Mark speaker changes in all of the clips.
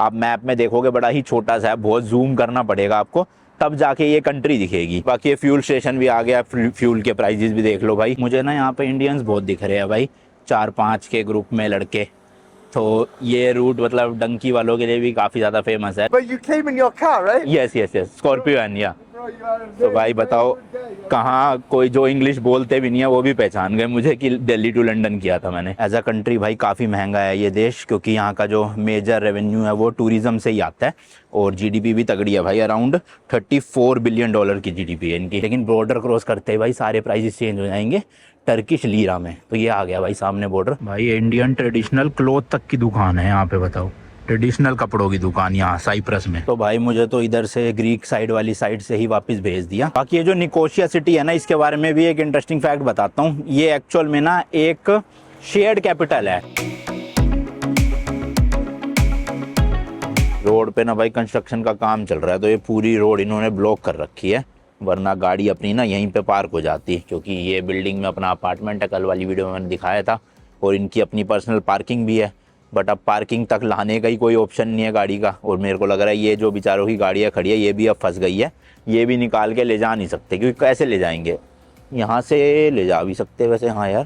Speaker 1: आप मैप में देखोगे बड़ा ही छोटा सा है, बहुत जूम करना पड़ेगा आपको, तब जाके ये कंट्री दिखेगी। बाकी ये फ्यूल स्टेशन भी आ गया, फ्यूल के प्राइजेस भी देख लो भाई। मुझे ना यहाँ पे इंडियंस बहुत दिख रहे हैं भाई, 4-5 के ग्रुप में लड़के। तो ये रूट मतलब डंकी वालों के लिए भी काफ़ी ज़्यादा फेमस है।
Speaker 2: But you came in your car, right?
Speaker 1: Yes yes yes, Scorpio N या।
Speaker 2: Bro, you had a
Speaker 1: तो
Speaker 2: very,
Speaker 1: भाई
Speaker 2: very
Speaker 1: बताओ
Speaker 2: good day, yo.
Speaker 1: कहाँ कोई जो इंग्लिश बोलते भी नहीं है वो भी पहचान गए मुझे कि दिल्ली टू लंदन किया था मैंने। एज अ कंट्री भाई काफ़ी महंगा है ये देश, क्योंकि यहाँ का जो मेजर रेवेन्यू है वो टूरिज्म से ही आता है, और जीडीपी भी तगड़ी है भाई, अराउंड $34 बिलियन की जीडीपी है इनकी। लेकिन बॉर्डर क्रॉस करते ही भाई सारे प्राइसेस चेंज हो जाएंगे टर्किश लीरा में। तो ये आ गया भाई सामने बॉर्डर। भाई इंडियन ट्रेडिशनल क्लॉथ तक की दुकान है यहाँ पे, बताओ, ट्रेडिशनल कपड़ों की दुकान यहाँ साइप्रस में। तो भाई मुझे तो इधर से ग्रीक साइड वाली साइड से ही वापस भेज दिया। बाकी ये जो निकोशिया सिटी है ना, इसके बारे में भी एक इंटरेस्टिंग फैक्ट बताता हूँ। ये एक्चुअल में ना एक शेयर्ड कैपिटल है। रोड पे ना भाई कंस्ट्रक्शन का काम चल रहा है, तो ये पूरी रोड इन्होंने ब्लॉक कर रखी है, वरना गाड़ी अपनी ना यहीं पे पार्क हो जाती है, क्योंकि ये बिल्डिंग में अपना अपार्टमेंट है, कल वाली वीडियो में मैंने दिखाया था, और इनकी अपनी पर्सनल पार्किंग भी है। बट अब पार्किंग तक लाने का ही कोई ऑप्शन नहीं है गाड़ी का, और मेरे को लग रहा है ये जो बेचारों की गाड़ियाँ खड़ी है ये भी अब फंस गई है, ये भी निकाल के ले जा नहीं सकते, क्योंकि कैसे ले जाएंगे, यहाँ से ले जा भी सकते वैसे, हाँ यार,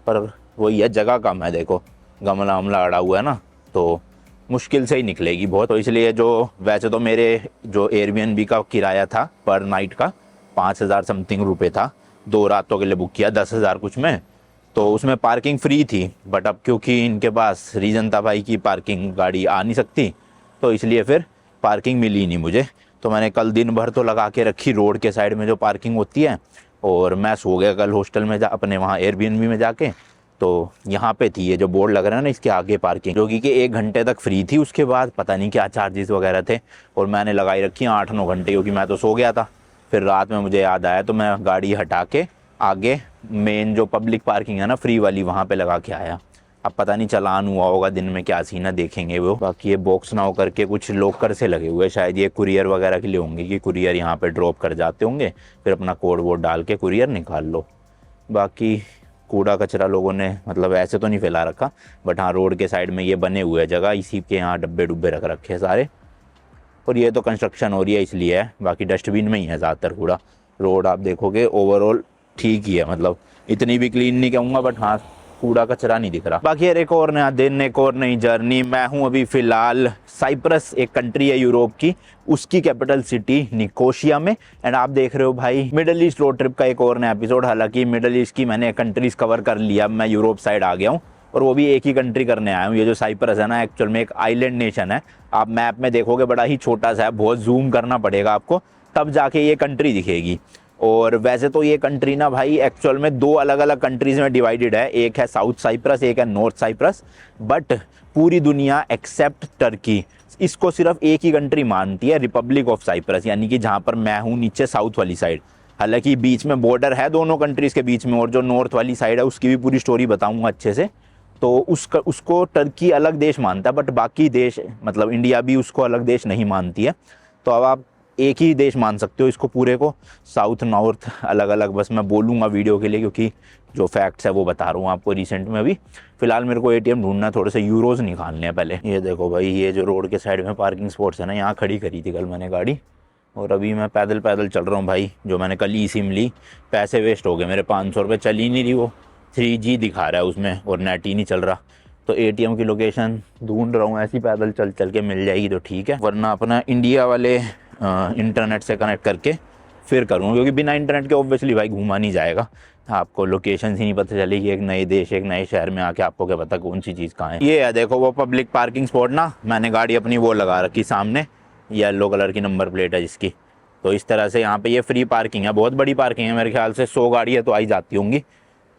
Speaker 1: पर वही है जगह कम है, देखो गमला वमला अड़ा हुआ है ना, तो मुश्किल से ही निकलेगी बहुत। तो इसलिए जो वैसे तो मेरे जो एयरबीएनबी का किराया था पर नाइट का 5,000 समथिंग रुपये था, 2 रातों के लिए बुक किया, 10,000 कुछ में, तो उसमें पार्किंग फ्री थी। बट अब क्योंकि इनके पास रीज़न था भाई की पार्किंग गाड़ी आ नहीं सकती, तो इसलिए फिर पार्किंग मिली नहीं मुझे। तो मैंने कल दिन भर तो लगा के रखी रोड के साइड में जो पार्किंग होती है, और मैं सो गया कल हॉस्टल में अपने वहाँ एयरबीएनबी में जाके। तो यहाँ पे थी ये जो बोर्ड लग रहा है ना, इसके आगे पार्किंग, जो कि 1 घंटे तक फ्री थी, उसके बाद पता नहीं क्या चार्जेस वगैरह थे, और मैंने लगाई रखी 8-9 घंटे, क्योंकि मैं तो सो गया था। फिर रात में मुझे याद आया तो मैं गाड़ी हटा के आगे मेन जो पब्लिक पार्किंग है ना फ्री वाली, वहाँ पे लगा के आया। अब पता नहीं चलान हुआ होगा दिन में, क्या सीन है देखेंगे वो। बाकी ये बॉक्स ना हो करके कुछ लोकर से लगे हुए, शायद ये कुरियर वगैरह के लिए होंगे, कि कुरियर यहाँ पे ड्रॉप कर जाते होंगे, फिर अपना कोड वोड डाल के कुरियर निकाल लो। बाकी कूड़ा कचरा लोगों ने मतलब ऐसे तो नहीं फैला रखा, बट हाँ रोड के साइड में ये बने हुए जगह, इसी के यहाँ डब्बे डुब्बे रख रखे हैं सारे, और ये तो कंस्ट्रक्शन हो रही है इसलिए है, बाकी डस्टबिन में ही है ज़्यादातर कूड़ा। रोड आप देखोगे ओवरऑल ठीक ही है, मतलब इतनी भी क्लीन नहीं कहूँगा, बट हाँ कूड़ा कचरा नहीं दिख रहा। बाकी यार एक और नया दिन, एक और नई जर्नी। मैं हूँ अभी फ़िलहाल साइप्रस, एक कंट्री है यूरोप की, उसकी कैपिटल सिटी निकोशिया में, एंड आप देख रहे हो भाई मिडल ईस्ट रोड ट्रिप का एक और नया एपिसोड। हालांकि मिडल ईस्ट की मैंने कंट्रीज़ कवर कर लिया, मैं यूरोप साइड आ गया हूँ, और वो भी एक ही कंट्री करने आया हूँ। ये जो साइप्रस है ना, एक्चुअल में एक आइलैंड नेशन है। आप मैप में देखोगे बड़ा ही छोटा सा है, बहुत जूम करना पड़ेगा आपको, तब जाके ये कंट्री दिखेगी। और वैसे तो ये कंट्री ना भाई एक्चुअल में 2 अलग अलग कंट्रीज़ में डिवाइडेड है, एक है साउथ साइप्रस, एक है नॉर्थ साइप्रस। बट पूरी दुनिया एक्सेप्ट टर्की इसको सिर्फ एक ही कंट्री मानती है, रिपब्लिक ऑफ साइप्रस, यानी कि जहाँ पर मैं हूँ नीचे साउथ वाली साइड। हालांकि बीच में बॉर्डर है दोनों कंट्रीज़ के बीच में, और जो नॉर्थ वाली साइड है उसकी भी पूरी स्टोरी बताऊँगा अच्छे से। तो उसको टर्की अलग देश मानता है, बट बाकी देश मतलब इंडिया भी उसको अलग देश नहीं मानती है। तो अब आप एक ही देश मान सकते हो इसको पूरे को, साउथ नॉर्थ अलग अलग बस मैं बोलूँगा वीडियो के लिए, क्योंकि जो फैक्ट्स है वो बता रहा हूँ आपको रिसेंट में। अभी फिलहाल मेरे को एटीएम ढूंढना है, थोड़े से यूरोज़ निकालने हैं पहले। ये देखो भाई, ये जो रोड के साइड में पार्किंग स्पॉट्स है ना, यहाँ खड़ी करी थी कल मैंने गाड़ी, और अभी मैं पैदल पैदल चल रहा हूँ भाई। जो मैंने कल ई सिम ली, पैसे वेस्ट हो गए मेरे 500 रुपये, चल ही नहीं रही वो, 3G दिखा रहा है उसमें और नेट ही नहीं चल रहा। तो एटीएम की लोकेशन ढूंढ रहा हूँ, ऐसी पैदल चल चल के मिल जाएगी तो ठीक है, वरना अपना इंडिया वाले इंटरनेट से कनेक्ट करके फिर करूँ, क्योंकि बिना इंटरनेट के ऑब्वियसली भाई घूमा नहीं जाएगा। आपको लोकेशन ही नहीं पता चलेगी, एक नए देश एक नए शहर में आके आपको क्या पता कौन सी चीज़ कहाँ है। ये है देखो वो पब्लिक पार्किंग स्पॉट ना, मैंने गाड़ी अपनी वो लगा रखी सामने, येलो कलर की नंबर प्लेट है जिसकी। तो इस तरह से यहाँ पे ये फ्री पार्किंग है, बहुत बड़ी पार्किंग है, मेरे ख्याल से 100 गाड़ियाँ तो आई जाती होंगी,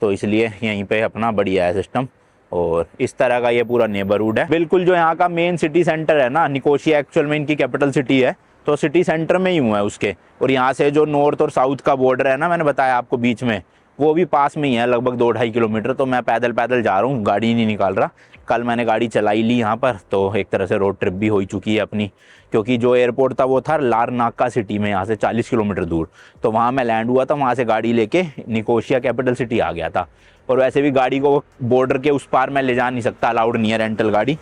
Speaker 1: तो इसलिए यहीं पे अपना बढ़िया है सिस्टम। और इस तरह का ये पूरा नेबरहुड है बिल्कुल। जो यहाँ का मेन सिटी सेंटर है ना, निकोशिया एक्चुअल में इनकी कैपिटल सिटी है, तो सिटी सेंटर में ही हुआ है उसके। और यहाँ से जो नॉर्थ और साउथ का बॉर्डर है ना, मैंने बताया आपको बीच में, वो भी पास में ही है, लगभग 2-2.5 किलोमीटर। तो मैं पैदल पैदल जा रहा हूँ, गाड़ी नहीं निकाल रहा। कल मैंने गाड़ी चलाई ली यहाँ पर, तो एक तरह से रोड ट्रिप भी हो चुकी है अपनी, क्योंकि जो एयरपोर्ट था वो था लारनाका सिटी में, यहाँ से 40 किलोमीटर दूर। तो वहाँ मैं लैंड हुआ था, वहाँ से गाड़ी लेके निकोशिया कैपिटल सिटी आ गया था। और वैसे भी गाड़ी को बॉर्डर के उस पार मैं ले जा नहीं सकता, अलाउड नहीं है रेंटल गाड़ी,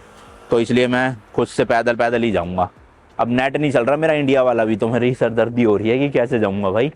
Speaker 1: तो इसलिए मैं खुद से पैदल पैदल ही जाऊँगा। अब नेट नहीं चल रहा मेरा इंडिया वाला भी, तो मेरी सरदर्दी हो रही है कि कैसे जाऊँगा भाई,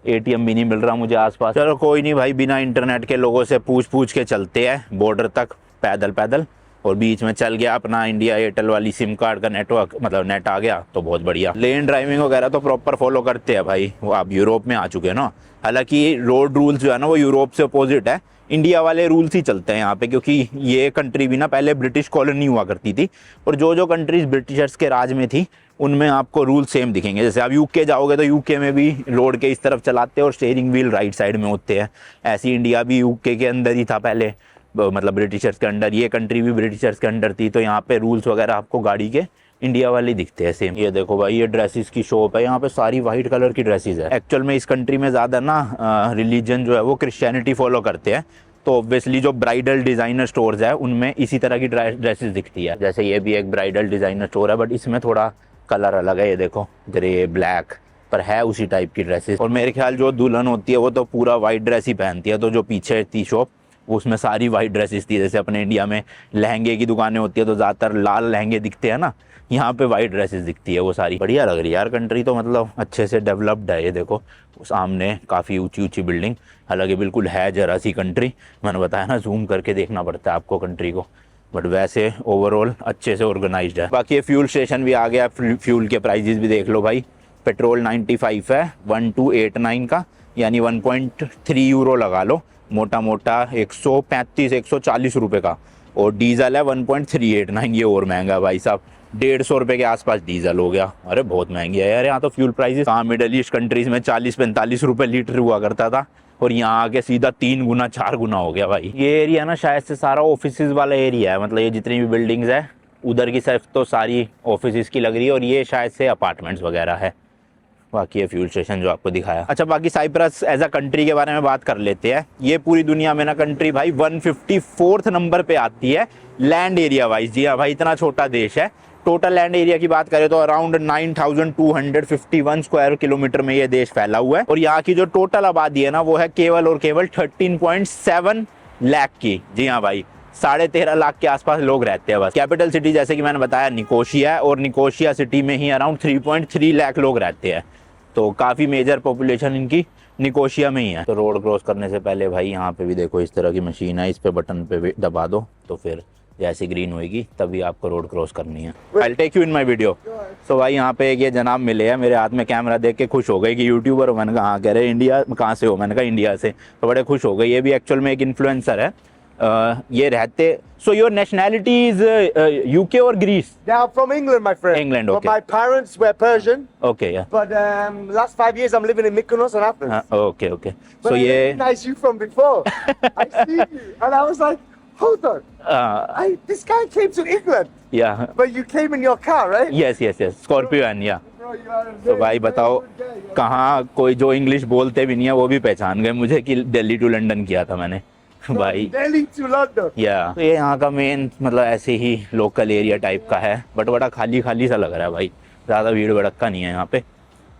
Speaker 1: एटीएम भी नहीं मिल रहा मुझे आसपास। चलो कोई नहीं भाई, बिना इंटरनेट के लोगों से पूछ के चलते हैं बॉर्डर तक पैदल पैदल, और बीच में चल गया अपना इंडिया एयरटेल वाली सिम कार्ड का नेटवर्क, मतलब नेट आ गया तो बहुत बढ़िया। लेन ड्राइविंग वगैरह तो प्रॉपर फॉलो करते हैं भाई, वो आप यूरोप में आ चुके हैं ना। हालांकि रोड रूल्स जो है ना वो यूरोप से अपोजिट है, इंडिया वाले रूल्स ही चलते हैं यहाँ पे, क्योंकि ये कंट्री भी ना पहले ब्रिटिश कॉलोनी हुआ करती थी, और जो कंट्रीज ब्रिटिशर्स के राज में थी उनमें आपको रूल सेम दिखेंगे। जैसे आप यूके जाओगे तो यूके में भी रोड के इस तरफ चलाते हैं और स्टीयरिंग व्हील राइट साइड में होते हैं। ऐसी इंडिया भी यूके के अंदर ही था पहले, मतलब ब्रिटिशर्स के अंडर, ये कंट्री भी ब्रिटिशर्स के अंडर थी, तो यहाँ पे रूल्स वगैरह आपको गाड़ी के इंडिया वाले दिखते हैं सेम। ये देखो भाई, ये ड्रेसेस की शॉप है, यहाँ पे सारी वाइट कलर की ड्रेसेस है। एक्चुअल में इस कंट्री में ज़्यादा ना रिलीजन जो है वो क्रिश्चियनिटी फॉलो करते हैं, तो ऑब्वियसली जो ब्राइडल डिज़ाइनर स्टोर्स है उनमें इसी तरह की ड्रेसेस दिखती है। जैसे ये भी एक ब्राइडल डिज़ाइनर स्टोर है, बट इसमें थोड़ा कलर अलग है, ये देखो ग्रे ब्लैक, पर है उसी टाइप की ड्रेसेस। और मेरे ख्याल जो दुल्हन होती है वो तो पूरा वाइट ड्रेस ही पहनती है, तो जो पीछे थी शॉप उसमें सारी वाइट ड्रेसेस थी। जैसे अपने इंडिया में लहंगे की दुकानें होती है तो ज़्यादातर लाल लहंगे दिखते हैं ना, यहाँ पे वाइट ड्रेसेस दिखती है वो सारी। बढ़िया लग रही है यार कंट्री तो, मतलब अच्छे से डेवलप्ड है। ये देखो सामने काफ़ी ऊंची ऊंची बिल्डिंग, हालांकि बिल्कुल है जरा सी कंट्री, मैंने बताया ना जूम करके देखना पड़ता है आपको कंट्री को, बट वैसे ओवरऑल अच्छे से ऑर्गेनाइज्ड है। बाकी ये फ्यूल स्टेशन भी आ गया, फ्यूल के प्राइजेस भी देख लो भाई। पेट्रोल 95 है 1289 का, यानी 1.3 यूरो लगा लो, मोटा मोटा 135-140 रुपये का। और डीजल है 1.389, ये और महंगा है भाई साहब, 150 रुपये के आसपास डीजल हो गया। अरे बहुत महंगी है यार यहाँ तो फ्यूल प्राइसेस। कहाँ मिडल ईस्ट कंट्रीज में 40-45 रुपये लीटर हुआ करता था, और यहाँ आके सीधा 3 गुना 4 गुना हो गया भाई। ये एरिया ना शायद से सारा ऑफिसेज वाला एरिया है, मतलब ये जितनी भी बिल्डिंग्स है उधर की सिर्फ तो सारी ऑफिसेज की लग रही है, और ये शायद से अपार्टमेंट्स वगैरह है। बाकी ये फ्यूल स्टेशन जो आपको दिखाया। अच्छा, बाकी साइप्रस एज अ कंट्री के बारे में बात कर लेते हैं। ये पूरी दुनिया में ना कंट्री भाई 154th नंबर पे आती है लैंड एरिया वाइज। जी हाँ भाई, इतना छोटा देश है। टोटल लैंड एरिया की बात करें तो अराउंड 9251 स्क्वायर किलोमीटर में ये देश फैला हुआ है, और यहाँ की जो टोटल आबादी है ना वो है केवल और केवल 13.7 लाख की। जी हाँ भाई, 13.5 लाख के आसपास लोग रहते हैं बस। कैपिटल सिटी जैसे कि मैंने बताया निकोशिया है, और निकोशिया सिटी में ही अराउंड 3.3 लाख लोग रहते हैं, तो काफ़ी मेजर पॉपुलेशन इनकी निकोशिया में ही है। तो रोड क्रॉस करने से पहले भाई यहाँ पे भी देखो इस तरह की मशीन है, इस पे बटन पे दबा दो तो फिर जैसे ग्रीन होएगी तभी आपको रोड क्रॉस करनी है। I take you in my video. तो भाई यहाँ पे एक ये जनाब मिले हैं, मेरे हाथ में कैमरा देख के खुश हो गए कि यूट्यूबर हो। मैंने कहा हाँ, कह रहे इंडिया कहाँ से हो, मैंने कहा इंडिया से, तो बड़े खुश हो गए। ये भी एक्चुअल में एक इन्फ्लुएंसर है, ये रहते। So your nationality is UK or Greece?
Speaker 2: Yeah, I'm from England, my friend.
Speaker 1: England, okay.
Speaker 2: But my parents were Persian.
Speaker 1: Okay, yeah.
Speaker 2: But last 5 years I'm living in Mykonos and Athens.
Speaker 1: Okay, okay.
Speaker 2: But
Speaker 1: So
Speaker 2: I
Speaker 1: ये
Speaker 2: recognize you from before. I see you, and I was like, hold on. This guy came to England.
Speaker 1: Yeah.
Speaker 2: But you came in your car, right?
Speaker 1: Yes, yes, yes. Scorpion, yeah.
Speaker 2: Bro, you are a
Speaker 1: तो
Speaker 2: very,
Speaker 1: भाई
Speaker 2: very
Speaker 1: बताओ
Speaker 2: good guy, you know?
Speaker 1: कहाँ कोई जो English बोलते भी नहीं है वो भी पहचान गए मुझे कि दिल्ली टू लंदन किया था मैंने भाई।
Speaker 2: Delhi to London.
Speaker 1: या तो ये यहाँ का मेन मतलब ऐसे ही लोकल एरिया टाइप का है, बट बड़ा खाली खाली सा लग रहा है भाई, ज़्यादा भीड़ भड़क्का नहीं है यहाँ पे,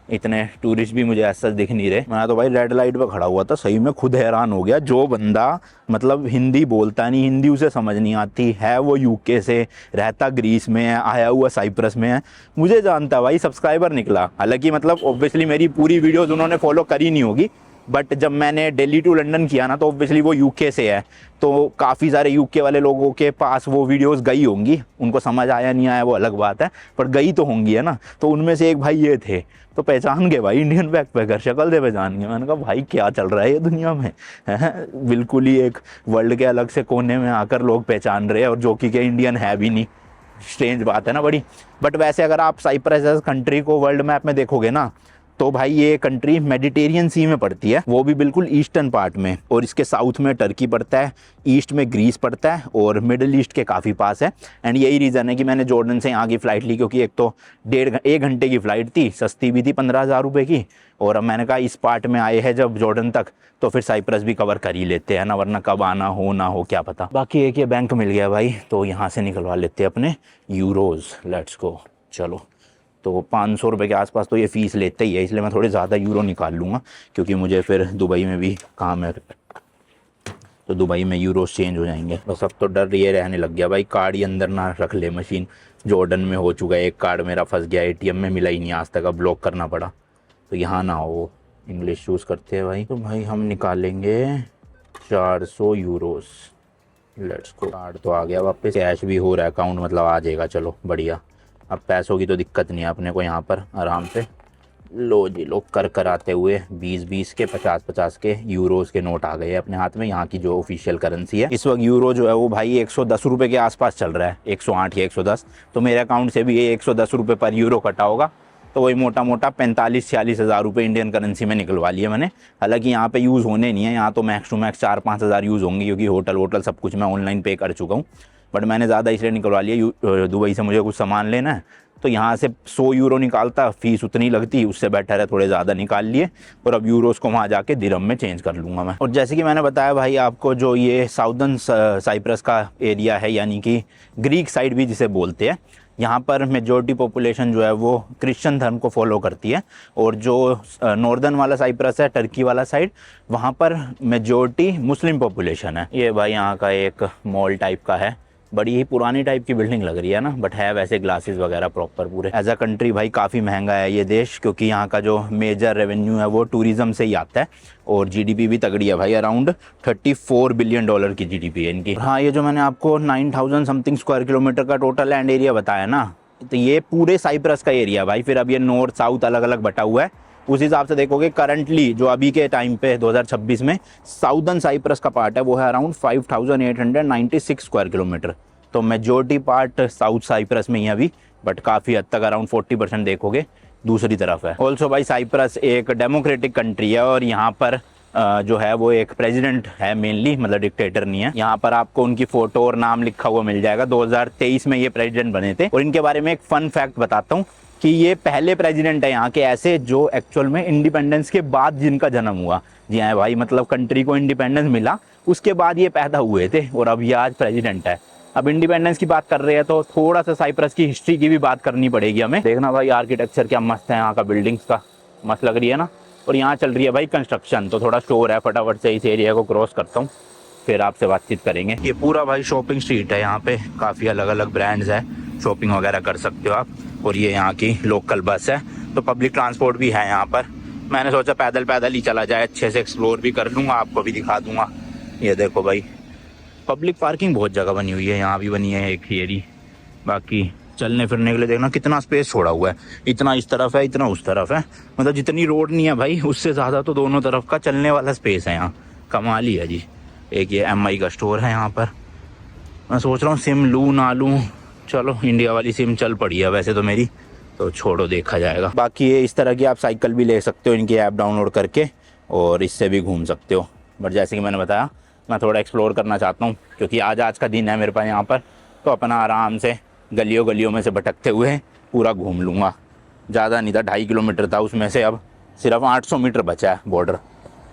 Speaker 1: इतने टूरिस्ट भी मुझे ऐसा दिख नहीं रहे। मैं तो भाई रेड लाइट पे खड़ा हुआ था, सही में खुद हैरान हो गया। जो बंदा मतलब हिंदी बोलता नहीं, हिंदी उसे समझ नहीं आती है, वो यूके से रहता, ग्रीस में है, आया हुआ साइप्रस में है, मुझे जानता भाई, सब्सक्राइबर निकला। हालांकि मतलब ऑब्वियसली मेरी पूरी वीडियोज़ उन्होंने फॉलो करी नहीं होगी, बट जब मैंने दिल्ली टू लंदन किया ना तो ऑब्वियसली वो यूके से है, तो काफ़ी सारे यूके वाले लोगों के पास वो वीडियोस गई होंगी, उनको समझ आया नहीं आया वो अलग बात है, पर गई तो होंगी है ना। तो उनमें से एक भाई ये थे, तो पहचान गए भाई, इंडियन बैकपैकर, शक्ल से पहचान गए। मैंने कहा भाई क्या चल रहा है ये दुनिया में, है बिल्कुल ही एक वर्ल्ड के अलग से कोने में आकर लोग पहचान रहे हैं, और जो कि इंडियन है भी नहीं। स्ट्रेंज बात है ना बड़ी। बट वैसे अगर आप साइप्रस कंट्री को वर्ल्ड मैप में देखोगे ना तो भाई ये कंट्री मेडिटेरियन सी में पड़ती है, वो भी बिल्कुल ईस्टर्न पार्ट में, और इसके साउथ में टर्की पड़ता है, ईस्ट में ग्रीस पड़ता है, और मिडिल ईस्ट के काफ़ी पास है। एंड यही रीज़न है कि मैंने जॉर्डन से यहाँ की फ़्लाइट ली, क्योंकि एक तो 1.5 घंटे की फ़्लाइट थी, सस्ती भी थी 15,000 रुपये की, और अब मैंने कहा इस पार्ट में आए हैं जब जॉर्डन तक तो फिर साइप्रस भी कवर कर ही लेते हैं ना, वरना कब आना हो ना हो क्या पता। बाकी एक ये बैंक मिल गया भाई, तो यहाँ से निकलवा लेते हैं अपने यूरोज़। Let's go. चलो, तो 500 रुपये के आसपास तो ये फ़ीस लेते ही है, इसलिए मैं थोड़े ज़्यादा यूरो निकाल लूँगा, क्योंकि मुझे फिर दुबई में भी काम है। तो दुबई में यूरोस चेंज हो जाएंगे। बस अब तो डर ये रहने लग गया भाई, कार्ड ही अंदर ना रख ले मशीन। जॉर्डन में हो चुका है, एक कार्ड मेरा फंस गया, एटीएम में मिला ही नहीं आज तक, अब ब्लॉक करना पड़ा। तो यहाँ ना हो। इंग्लिश चूज़ करते हैं भाई। तो भाई हम निकालेंगे 400 यूरोस। Let's go. कार्ड तो आ गया वापस, कैश भी हो रहा है अकाउंट, मतलब आ जाएगा। चलो बढ़िया। अब पैसों की तो दिक्कत नहीं है अपने को यहाँ पर, आराम से। लो जी, लोग कर आते हुए 20-20 के 50-50 के यूरोस के नोट आ गए अपने हाथ में। यहाँ की जो ऑफिशियल करेंसी है इस वक्त यूरो जो है वो भाई 110 रुपये के आसपास चल रहा है, 108 या 110। तो मेरे अकाउंट से भी ये 110 रुपये पर यूरो कटा होगा। तो वही मोटा मोटा 45-46 हज़ार रुपये इंडियन करेंसी में निकलवा लिए मैंने। हालांकि यहाँ पे यूज़ होने नहीं है, यहाँ तो मैक्स टू मैक्स 4-5 हज़ार यूज़ होंगे, क्योंकि होटल सब कुछ मैं ऑनलाइन पे कर चुका हूँ। बट मैंने ज़्यादा इसलिए निकलवा लिया, दुबई से मुझे कुछ सामान लेना है तो यहाँ से 100 यूरो निकालता, फीस उतनी लगती, उससे बेटर है थोड़े ज़्यादा निकाल लिए। और अब यूरोस को वहाँ जाके दिरहम में चेंज कर लूँगा मैं। और जैसे कि मैंने बताया भाई आपको, जो ये साउदर्न साइप्रस का एरिया है, यानी कि ग्रीक साइड भी जिसे बोलते हैं, यहाँ पर मेजॉरिटी पॉपुलेशन जो है वो क्रिश्चियन धर्म को फॉलो करती है। और जो नॉर्दर्न वाला साइप्रस है, टर्की वाला साइड, वहाँ पर मेजॉरिटी मुस्लिम पॉपुलेशन है। ये भाई यहाँ का एक मॉल टाइप का है, बड़ी ही पुरानी टाइप की बिल्डिंग लग रही है ना, बट है वैसे ग्लासेस वगैरह प्रॉपर पूरे। एज अ कंट्री भाई काफ़ी महंगा है ये देश, क्योंकि यहाँ का जो मेजर रेवेन्यू है वो टूरिज्म से ही आता है। और जीडीपी भी तगड़ी है भाई, अराउंड $34 बिलियन की जीडीपी है इनकी। हाँ, ये जो मैंने आपको 9000 समथिंग स्क्वायर किलोमीटर का टोटल लैंड एरिया बताया ना, तो ये पूरे साइप्रस का एरिया भाई। फिर अब ये नॉर्थ साउथ अलग अलग बटा हुआ है। उस हिसाब से देखोगे करंटली जो अभी के टाइम पे 2026 में साउदर्न साइप्रस का पार्ट है वो है अराउंड 5896 स्क्वायर किलोमीटर। तो मेजॉरिटी पार्ट साउथ साइप्रस में ही अभी, बट काफ़ी हद तक अराउंड 40% देखोगे दूसरी तरफ है। ऑल्सो भाई साइप्रस एक डेमोक्रेटिक कंट्री है, और यहाँ पर जो है वो एक प्रेसिडेंट है मेनली, मतलब डिक्टेटर नहीं है। यहाँ पर आपको उनकी फोटो और नाम लिखा हुआ मिल जाएगा। 2023 में ये प्रेसिडेंट बने थे। और इनके बारे में एक फन फैक्ट बताता हूँ कि ये पहले प्रेसिडेंट है यहाँ के ऐसे जो एक्चुअल में इंडिपेंडेंस के बाद जिनका जन्म हुआ। जी हाँ भाई, मतलब कंट्री को इंडिपेंडेंस मिला उसके बाद ये पैदा हुए थे, और अब ये आज प्रेसिडेंट है। अब इंडिपेंडेंस की बात कर रहे हैं तो थोड़ा सा साइप्रस की हिस्ट्री की भी बात करनी पड़ेगी हमें। देखना भाई आर्किटेक्चर क्या मस्त है यहाँ का, बिल्डिंग्स का मस्त लग रही है ना। और यहाँ चल रही है भाई कंस्ट्रक्शन, तो थोड़ा शोर है, फटाफट से इस एरिया को क्रॉस करता हूँ, फिर आपसे बातचीत करेंगे। ये पूरा भाई शॉपिंग स्ट्रीट है, यहाँ पे काफ़ी अलग अलग ब्रांड्स है, शॉपिंग वगैरह कर सकते हो आप। और ये यहाँ की लोकल बस है, तो पब्लिक ट्रांसपोर्ट भी है यहाँ पर। मैंने सोचा पैदल पैदल ही चला जाए, अच्छे से एक्सप्लोर भी कर लूँगा, आपको भी दिखा दूँगा। ये देखो भाई, पब्लिक पार्किंग बहुत जगह बनी हुई है, यहाँ भी बनी है एक एरिया। बाकी चलने फिरने के लिए देखना कितना स्पेस छोड़ा हुआ है, इतना इस तरफ है, इतना उस तरफ है, मतलब जितनी रोड नहीं है भाई उससे ज़्यादा तो दोनों तरफ का चलने वाला स्पेस है यहाँ। कमाल ही है जी। एक ये MI का स्टोर है यहाँ पर। मैं सोच रहा हूँ सिम लूँ ना लूँ, चलो इंडिया वाली सिम चल पड़ी है वैसे तो मेरी, तो छोड़ो देखा जाएगा। बाकी ये इस तरह की आप साइकिल भी ले सकते हो इनकी ऐप डाउनलोड करके, और इससे भी घूम सकते हो। बट जैसे कि मैंने बताया, मैं थोड़ा एक्सप्लोर करना चाहता हूँ, क्योंकि आज का दिन है मेरे पास यहाँ पर, तो अपना आराम से गलियों में से भटकते हुए पूरा घूम लूँगा। ज़्यादा नहीं था, 2.5 किलोमीटर था, उसमें से अब सिर्फ 800 मीटर बचा है बॉर्डर।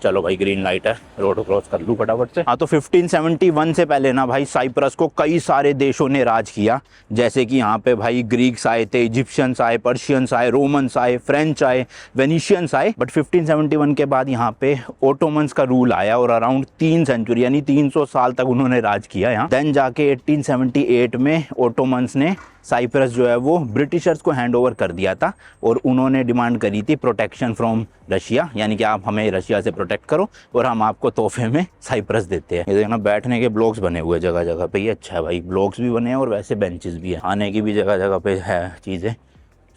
Speaker 1: चलो भाई ग्रीन लाइट है, रोड क्रॉस कर लूँ फटाफट से। हाँ, तो 1571 से पहले ना भाई साइप्रस को कई सारे देशों ने राज किया। जैसे कि यहाँ पे भाई ग्रीक्स आए थे, इजिप्शियंस आए, पर्शियंस आए, रोमन्स आए, फ्रेंच आए, वेनिशियंस आए। बट 1571 के बाद यहाँ पे ओटोमन्स का रूल आया, और अराउंड 3 सेंचुरी यानी 300 साल तक उन्होंने राज किया यहाँ। देन जाके 1878 में ओटोमन्स ने साइप्रस जो है वो ब्रिटिशर्स को हैंड ओवर कर दिया था, और उन्होंने डिमांड करी थी प्रोटेक्शन फ्रॉम रशिया, यानी कि आप हमें रशिया से प्रोटेक्ट करो और हम आपको तोहफे में साइप्रस देते हैं। ये देखना बैठने के ब्लॉक्स बने हुए जगह जगह पे, ये अच्छा है भाई, ब्लॉक्स भी बने हैं और वैसे बेंचेस भी है, खाने की भी जगह जगह पे है चीज़ें,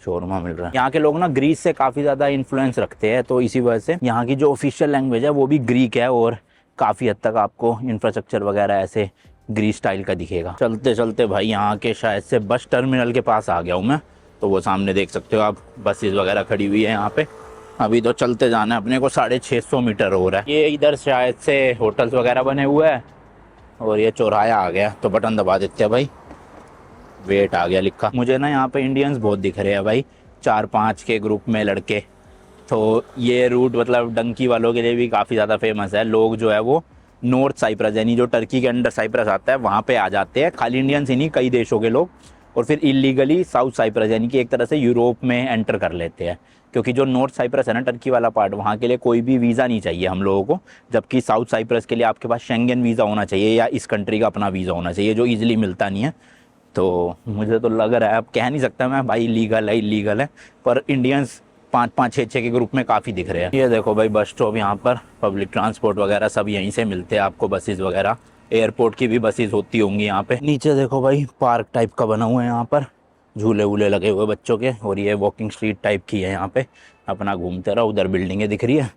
Speaker 1: शोरमा मिल रहा है। यहाँ के लोग ना ग्रीस से काफ़ी ज़्यादा इन्फ्लुएंस रखते हैं, तो इसी वजह से यहाँ की जो ऑफिशियल लैंग्वेज है वो भी ग्रीक है, और काफ़ी हद तक आपको इंफ्रास्ट्रक्चर वगैरह ऐसे ग्रीस स्टाइल का दिखेगा। चलते चलते भाई यहाँ के शायद से बस टर्मिनल के पास आ गया हूँ मैं, तो वो सामने देख सकते हो आप, बसेस वगैरह खड़ी हुई है यहाँ पे। अभी तो चलते जाना है अपने को, 650 मीटर हो रहा है। ये इधर शायद से होटल्स वगैरह बने हुए हैं, और ये चौराहा आ गया, तो बटन दबा देते हैं भाई, वेट आ गया लिखा। मुझे ना यहाँ पे इंडियंस बहुत दिख रहे हैं भाई, 4-5 के ग्रुप में लड़के। तो ये रूट मतलब डंकी वालों के लिए भी काफ़ी ज़्यादा फेमस है। लोग जो है वो नॉर्थ साइप्रस यानी जो टर्की के अंडर साइप्रस आता है वहाँ पे आ जाते हैं, खाली इंडियंस ही नहीं कई देशों के लोग। और फिर इलीगली साउथ साइप्रस यानी कि एक तरह से यूरोप में एंटर कर लेते हैं, क्योंकि जो नॉर्थ साइप्रस है ना, टर्की वाला पार्ट, वहाँ के लिए कोई भी वीज़ा नहीं चाहिए हम लोगों को, जबकि साउथ साइप्रस के लिए आपके पास शेंगन वीज़ा होना चाहिए या इस कंट्री का अपना वीज़ा होना चाहिए, जो ईजिली मिलता नहीं है। तो मुझे तो लग रहा है, अब कह नहीं सकता मैं भाई इलीगल है इलीगल है, पर इंडियंस 5-5, 6-6 के ग्रुप में काफ़ी दिख रहे हैं। ये देखो भाई बस स्टॉप, यहाँ पर पब्लिक ट्रांसपोर्ट वगैरह सब यहीं से मिलते हैं आपको, बसेस वगैरह, एयरपोर्ट की भी बसेस होती होंगी यहाँ पे। नीचे देखो भाई पार्क टाइप का बना हुआ है, यहाँ पर झूले वूले लगे हुए बच्चों के, और ये वॉकिंग स्ट्रीट टाइप की है, यहाँ पे अपना घूमते रहो। उधर बिल्डिंगें दिख रही है,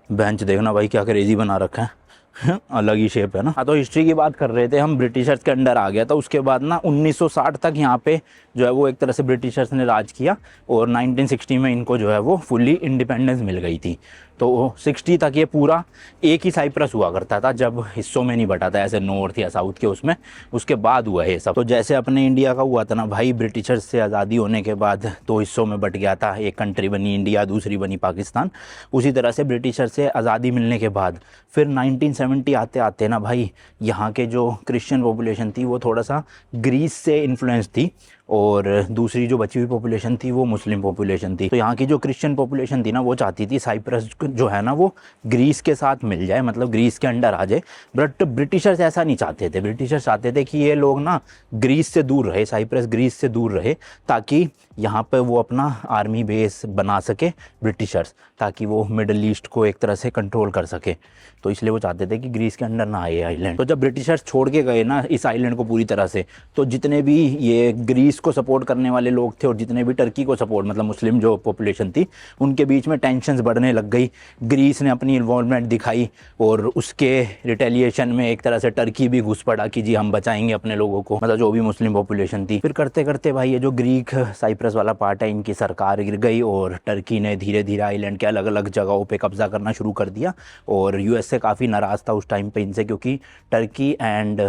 Speaker 1: बेंच देखना भाई क्या क्रेजी बना रखा है अलग ही शेप है ना। हाँ, तो हिस्ट्री की बात कर रहे थे हम, ब्रिटिशर्स के अंडर आ गया था। उसके बाद ना 1960 तक यहाँ पे जो है वो एक तरह से ब्रिटिशर्स ने राज किया, और 1960 में इनको जो है वो फुली इंडिपेंडेंस मिल गई थी। तो 60 तक ये पूरा एक ही साइप्रस हुआ करता था, जब हिस्सों में नहीं बटा था ऐसे नॉर्थ या साउथ के उसमें, उसके बाद हुआ है सब। तो जैसे अपने इंडिया का हुआ था ना भाई, ब्रिटिशर्स से आज़ादी होने के बाद 2 हिस्सों में बट गया था, एक कंट्री बनी इंडिया, दूसरी बनी पाकिस्तान। उसी तरह से ब्रिटिशर से आज़ादी मिलने के बाद फिर 1970 आते आते ना भाई, यहाँ के जो क्रिश्चियन पॉपुलेशन थी वो थोड़ा सा ग्रीस से इन्फ्लुएंस थी, और दूसरी जो बची हुई पॉपुलेशन थी वो मुस्लिम पॉपुलेशन थी। तो यहाँ की जो क्रिश्चियन पॉपुलेशन थी ना, वो चाहती थी साइप्रस जो है ना वो ग्रीस के साथ मिल जाए, मतलब ग्रीस के अंडर आ जाए। बट ब्रिटिशर्स ऐसा नहीं चाहते थे। ब्रिटिशर्स चाहते थे कि ये लोग ना ग्रीस से दूर रहे, साइप्रस ग्रीस से दूर रहे, ताकि यहाँ पर वो अपना आर्मी बेस बना सके ब्रिटिशर्स, ताकि वो मिडल ईस्ट को एक तरह से कंट्रोल कर सके। तो इसलिए वो चाहते थे कि ग्रीस के अंडर ना आए आइलैंड। तो जब ब्रिटिशर्स छोड़ के गए ना इस आइलैंड को पूरी तरह से, तो जितने भी ये ग्रीस को सपोर्ट करने वाले लोग थे और जितने भी टर्की को सपोर्ट, मतलब मुस्लिम जो पॉपुलेशन थी, उनके बीच में टेंशन्स बढ़ने लग गई। ग्रीस ने अपनी इन्वॉल्वमेंट दिखाई, और उसके रिटेलिएशन में एक तरह से टर्की भी घुस पड़ा कि जी हम बचाएंगे अपने लोगों को, मतलब जो भी मुस्लिम पॉपुलेशन थी। फिर करते करते भाई ये जो ग्रीक साइप्रस वाला पार्ट है, इनकी सरकार गिर गई, और टर्की ने धीरे धीरे आइलैंड के अलग अलग जगहों पे कब्जा करना शुरू कर दिया। और यूएस से काफ़ी नाराज़ था उस टाइम पे इनसे, क्योंकि टर्की एंड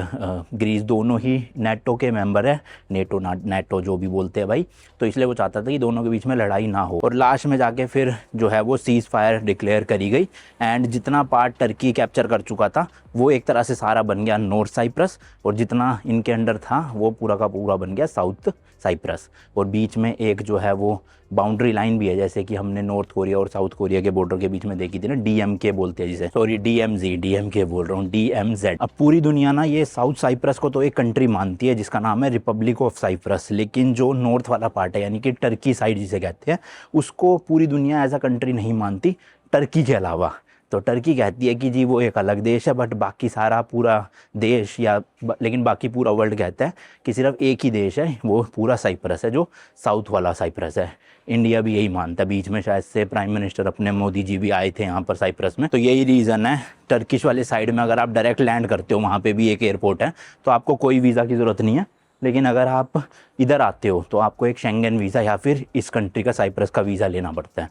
Speaker 1: ग्रीस दोनों ही नेटो के मेंबर है, नेटो जो भी बोलते हैं भाई। तो इसलिए वो चाहता था कि दोनों के बीच में लड़ाई ना हो, और लास्ट में जाके फिर जो है वो सीज़ फायर डिक्लेयर करी गई। एंड जितना पार्ट टर्की कैप्चर कर चुका था वो एक तरह से सारा बन गया नॉर्थ साइप्रस, और जितना इनके अंडर था वो पूरा का पूरा बन गया साउथ साइप्रस। और बीच में एक जो है वो बाउंड्री लाइन भी है, जैसे कि हमने नॉर्थ कोरिया और साउथ कोरिया के बॉर्डर के बीच में देखी थी ना, DMK बोलते हैं जिसे, सॉरी DMK बोल रहा हूँ, DMZ। अब पूरी दुनिया ना ये साउथ साइप्रस को तो एक कंट्री मानती है जिसका नाम है रिपब्लिक ऑफ साइप्रस, लेकिन जो नॉर्थ वाला पार्ट है यानी कि टर्की साइड जिसे कहते हैं, उसको पूरी दुनिया एज अ कंट्री नहीं मानती टर्की के अलावा। तो टर्की कहती है कि जी वो एक अलग देश है, बट बाकी सारा पूरा देश लेकिन बाकी पूरा वर्ल्ड कहता है कि सिर्फ एक ही देश है, वो पूरा साइप्रस है, जो साउथ वाला साइप्रस है। इंडिया भी यही मानता है। बीच में शायद से प्राइम मिनिस्टर अपने मोदी जी भी आए थे यहाँ पर साइप्रस में। तो यही रीज़न है, टर्किश वाले साइड में अगर आप डायरेक्ट लैंड करते हो, वहाँ पे भी एक एयरपोर्ट है, तो आपको कोई वीज़ा की ज़रूरत नहीं है। लेकिन अगर आप इधर आते हो तो आपको एक शेंगन वीज़ा या फिर इस कंट्री का साइप्रस का वीज़ा लेना पड़ता है।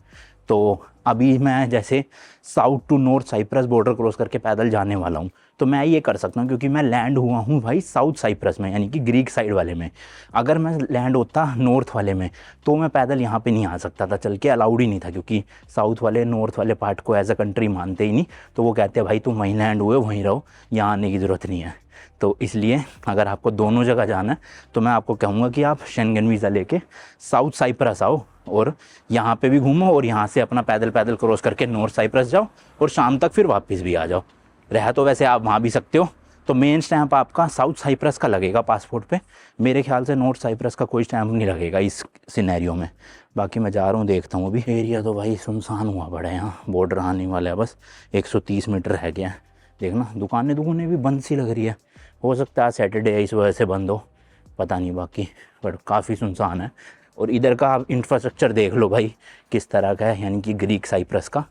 Speaker 1: तो अभी मैं जैसे south to north Cyprus border cross करके पैदल जाने वाला हूँ, तो मैं ये कर सकता हूँ क्योंकि मैं लैंड हुआ हूँ भाई साउथ साइप्रस में, यानी कि ग्रीक साइड वाले में। अगर मैं लैंड होता नॉर्थ वाले में तो मैं पैदल यहाँ पे नहीं आ सकता था, चल के अलाउड ही नहीं था, क्योंकि साउथ वाले नॉर्थ वाले पार्ट को एज अ कंट्री मानते ही नहीं। तो वो कहते हैं भाई तुम वहीं लैंड हुए वहीं रहो, यहाँ आने की ज़रूरत नहीं है। तो इसलिए अगर आपको दोनों जगह जाना है तो मैं आपको कहूँगा कि आप शेंगन वीज़ा लेके साउथ साइप्रस आओ, और यहाँ पे भी घूमो, और यहाँ से अपना पैदल पैदल क्रॉस करके नॉर्थ साइप्रस जाओ, और शाम तक फिर वापस भी आ जाओ। रह तो वैसे आप वहाँ भी सकते हो। तो मेन स्टैंप आपका साउथ साइप्रस का लगेगा पासपोर्ट पे। मेरे ख्याल से नॉर्थ साइप्रस का कोई स्टैंप नहीं लगेगा इस सिनेरियो में। बाकी मैं जा रहा हूँ, देखता हूँ। अभी एरिया तो भाई सुनसान हुआ पड़ा है, यहाँ बॉर्डर आने वाला है, बस 130 मीटर रह गया है। देखना दुकानें भी बंद सी लग रही है, हो सकता है सैटरडे है इस वजह से बंद हो, पता नहीं बाकी, बट काफ़ी सुनसान है। और इधर का आप इंफ्रास्ट्रक्चर देख लो भाई किस तरह का है, यानी कि ग्रीक साइप्रस का।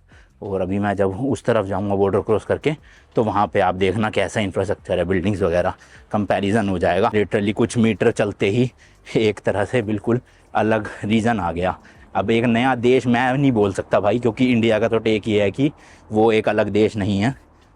Speaker 1: और अभी मैं जब उस तरफ जाऊंगा बॉर्डर क्रॉस करके, तो वहाँ पे आप देखना कैसा इंफ्रास्ट्रक्चर है, बिल्डिंग्स वगैरह, कंपैरिजन हो जाएगा। लिटरली कुछ मीटर चलते ही एक तरह से बिल्कुल अलग रीजन आ गया। अब एक नया देश मैं नहीं बोल सकता भाई, क्योंकि इंडिया का तो टेक ये है कि वो एक अलग देश नहीं है,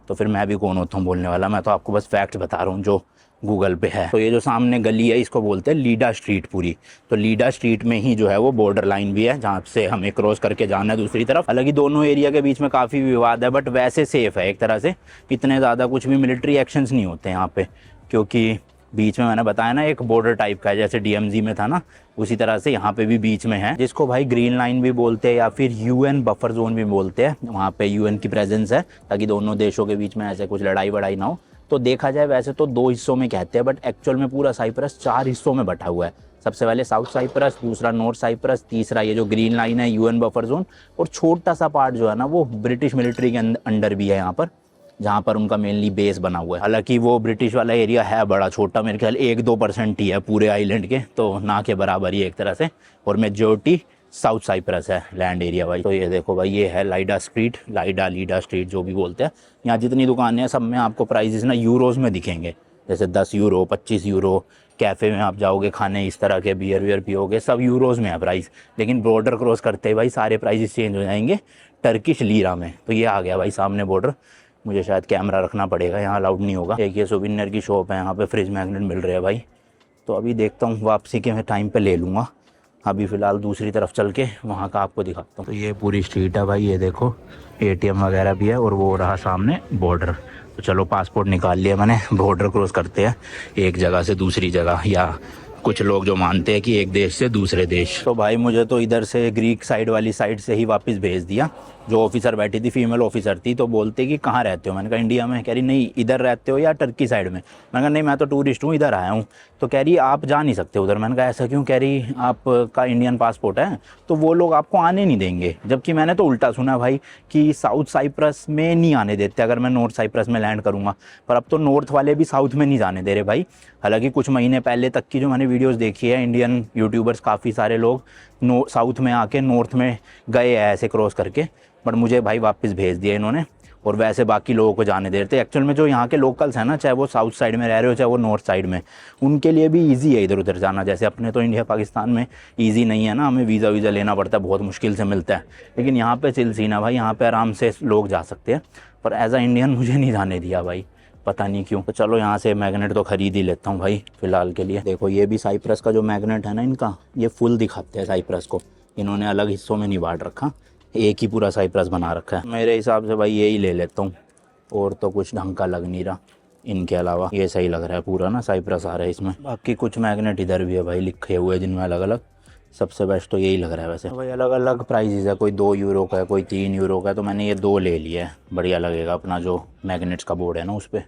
Speaker 1: तो फिर मैं भी कौन होता हूँ बोलने वाला। मैं तो आपको बस फैक्ट बता रहा हूँ जो गूगल पे है। तो ये जो सामने गली है इसको बोलते हैं लीडा स्ट्रीट पूरी। तो लीडा स्ट्रीट में ही जो है वो बॉर्डर लाइन भी है, जहाँ से हमें क्रॉस करके जाना है दूसरी तरफ। हालांकि दोनों एरिया के बीच में काफ़ी विवाद है, बट वैसे सेफ है एक तरह से। इतने ज़्यादा कुछ भी मिलिट्री एक्शंस नहीं होते यहाँ पे, क्योंकि बीच में मैंने बताया ना एक बॉर्डर टाइप का है, जैसे DMZ में था ना, उसी तरह से यहाँ पे भी बीच में है, जिसको भाई ग्रीन लाइन भी बोलते हैं या फिर UN बफर जोन भी बोलते हैं। वहाँ पे UN की प्रेजेंस है ताकि दोनों देशों के बीच में ऐसे कुछ लड़ाई वड़ाई ना हो। तो देखा जाए वैसे तो 2 हिस्सों में कहते हैं, बट एक्चुअल में पूरा साइप्रस 4 हिस्सों में बटा हुआ है। सबसे पहले साउथ साइप्रस, दूसरा नॉर्थ साइप्रस, तीसरा ये जो ग्रीन लाइन है UN बफर जोन, और छोटा सा पार्ट जो है ना वो ब्रिटिश मिलिट्री के अंडर भी है यहाँ पर, जहाँ पर उनका मेनली बेस बना हुआ है। हालांकि वो ब्रिटिश वाला एरिया है बड़ा छोटा, मेरे ख्याल 1-2% ही है पूरे आइलैंड के, तो ना के बराबर ही एक तरह से, और मेजॉरिटी साउथ साइप्रस है लैंड एरिया भाई। तो ये देखो भाई, ये है लाइडा स्ट्रीट, लीडा स्ट्रीट जो भी बोलते हैं। यहाँ जितनी दुकानें हैं सब में आपको प्राइजेस ना यूरोज में दिखेंगे, जैसे 10 यूरो, 25 यूरो। कैफ़े में आप जाओगे खाने, इस तरह के बियर वियर पियोगे, सब यूरोज में है प्राइस। लेकिन बॉर्डर क्रॉस करते ही भाई सारे प्राइजेस चेंज हो जाएंगे टर्किश लीरा में। तो ये आ गया भाई सामने बॉर्डर, मुझे शायद कैमरा रखना पड़ेगा, यहाँ अलाउड नहीं होगा। एक ये सोविनियर की शॉप है, यहाँ पे फ्रिज मैग्नेट मिल रहे हैं भाई। तो अभी देखता हूँ, वापसी के मैं टाइम पे ले लूँगा। अभी फ़िलहाल दूसरी तरफ चल के वहाँ का आपको दिखाता हूँ। तो ये पूरी स्ट्रीट है भाई, ये देखो ATM वगैरह भी है, और वो रहा सामने बॉर्डर। तो चलो पासपोर्ट निकाल लिया मैंने, बॉर्डर क्रॉस करते हैं एक जगह से दूसरी जगह, या कुछ लोग जो मानते हैं कि एक देश से दूसरे देश। तो भाई मुझे तो इधर से ग्रीक साइड वाली साइड से ही वापस भेज दिया। जो ऑफिसर बैठी थी, फीमेल ऑफिसर थी, तो बोलते कि कहाँ रहते हो, मैंने कहा इंडिया में। कह रही नहीं, इधर रहते हो या टर्की साइड में। मैंने कहा नहीं, मैं तो टूरिस्ट हूँ, इधर आया हूँ। तो कह रही आप जा नहीं सकते उधर। मैंने कहा ऐसा क्यों? कह रही आपका इंडियन पासपोर्ट है तो वो लोग आपको आने नहीं देंगे। जबकि मैंने तो उल्टा सुना भाई कि साउथ साइप्रस में नहीं आने देते अगर मैं नॉर्थ साइप्रस में लैंड करूँगा, पर अब तो नॉर्थ वाले भी साउथ में नहीं जाने दे रहे भाई। हालांकि कुछ महीने पहले तक की जो मैंने वीडियोस देखी है, इंडियन यूट्यूबर्स काफ़ी सारे लोग साउथ में आके नॉर्थ में गए हैं ऐसे क्रॉस करके, बट मुझे भाई वापस भेज दिया इन्होंने। और वैसे बाकी लोगों को जाने दे रहे थे। एक्चुअल में जो यहाँ के लोकल्स हैं ना, चाहे वो साउथ साइड में रह रहे हो चाहे वो नॉर्थ साइड में, उनके लिए भी ईजी है इधर उधर जाना। जैसे अपने तो इंडिया पाकिस्तान में ईजी नहीं है ना, हमें वीज़ा लेना पड़ता है, बहुत मुश्किल से मिलता है। लेकिन यहाँ पे चिल सीन है भाई, यहाँ पे आराम से लोग जा सकते हैं। पर एज अ इंडियन मुझे नहीं जाने दिया भाई, पता नहीं क्यों। तो चलो यहाँ से मैग्नेट तो ख़रीद ही लेता हूँ भाई फ़िलहाल के लिए। देखो ये भी साइप्रस का जो मैग्नेट है ना इनका, ये फुल दिखाते हैं साइप्रस को, इन्होंने अलग हिस्सों में नहीं बांट रखा, एक ही पूरा साइप्रस बना रखा है। मेरे हिसाब से भाई यही ले लेता हूँ, और तो कुछ ढंग का लग नहीं रहा इनके अलावा। ये सही लग रहा है पूरा ना, साइप्रस आ रहा है इसमें। बाकी कुछ मैग्नेट इधर भी है भाई लिखे हुए जिनमें अलग अलग। सबसे बेस्ट तो यही लग रहा है वैसे भाई। अलग अलग प्राइजेज़ है, कोई 2 यूरो का है, कोई 3 यूरो का है। तो मैंने ये 2 ले लिया है, बढ़िया लगेगा अपना जो मैग्नेट्स का बोर्ड है ना उस पर।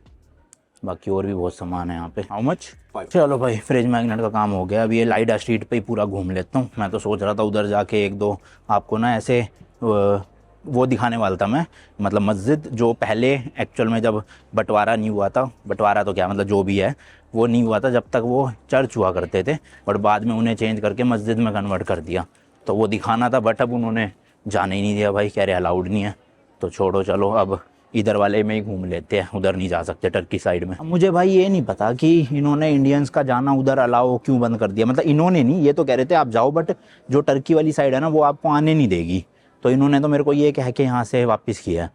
Speaker 1: बाकी और भी बहुत सामान है यहाँ पे। How much? चलो भाई फ्रिज मैग्नेट का काम हो गया। अब ये लाइडा स्ट्रीट पे ही पूरा घूम लेता हूँ। मैं तो सोच रहा था उधर जाके 1-2 आपको ना ऐसे वो दिखाने वाला था मैं, मतलब मस्जिद जो पहले एक्चुअल में जब बंटवारा नहीं हुआ था, बंटवारा तो क्या मतलब जो भी है वो नहीं हुआ था, जब तक वो चर्च हुआ करते थे, बट बाद में उन्हें चेंज करके मस्जिद में कन्वर्ट कर दिया। तो वो दिखाना था, बट अब उन्होंने जाने ही नहीं दिया भाई, कह रहे अलाउड नहीं है। तो छोड़ो, चलो अब इधर वाले में ही घूम लेते हैं, उधर नहीं जा सकते टर्की साइड में। मुझे भाई ये नहीं पता कि इन्होंने इंडियंस का जाना उधर अलाउ क्यों बंद कर दिया। मतलब इन्होंने नहीं, ये तो कह रहे थे आप जाओ, बट जो टर्की वाली साइड है ना वो आपको आने नहीं देगी। तो इन्होंने तो मेरे को ये कह के यहाँ से वापस किया है।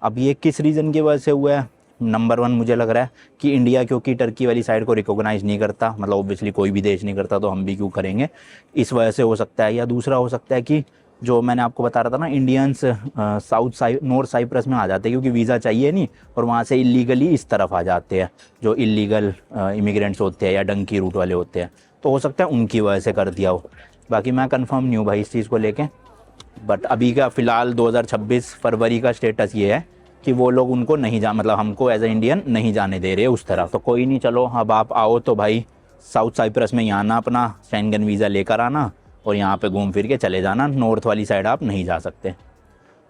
Speaker 1: अब ये किस रीज़न की वजह से हुआ है, नंबर 1 मुझे लग रहा है कि इंडिया क्योंकि टर्की वाली साइड को रिकॉग्नाइज़ नहीं करता, मतलब ऑब्वियसली कोई भी देश नहीं करता, तो हम भी क्यों करेंगे, इस वजह से हो सकता है। या दूसरा हो सकता है कि जो मैंने आपको बता रहा था ना, इंडियंस नॉर्थ साइप्रस में आ जाते हैं क्योंकि वीज़ा चाहिए नहीं, और वहाँ से इलीगली इस तरफ आ जाते हैं जो इलीगल इमिग्रेंट्स होते हैं या डंकी रूट वाले होते हैं। तो हो सकता है उनकी वजह से कर दिया हो। बाकी मैं कंफर्म नहीं हूँ भाई इस चीज़ को लेके, बट अभी का फ़िलहाल 2026 फरवरी का स्टेटस ये है कि वो लोग उनको नहीं मतलब हमको एज ए इंडियन नहीं जाने दे रहे उस तरफ। तो कोई नहीं, चलो अब आप आओ तो भाई साउथ साइप्रस में ही आना, अपना शेंगन वीज़ा लेकर आना और यहाँ पे घूम फिर के चले जाना। नॉर्थ वाली साइड आप नहीं जा सकते,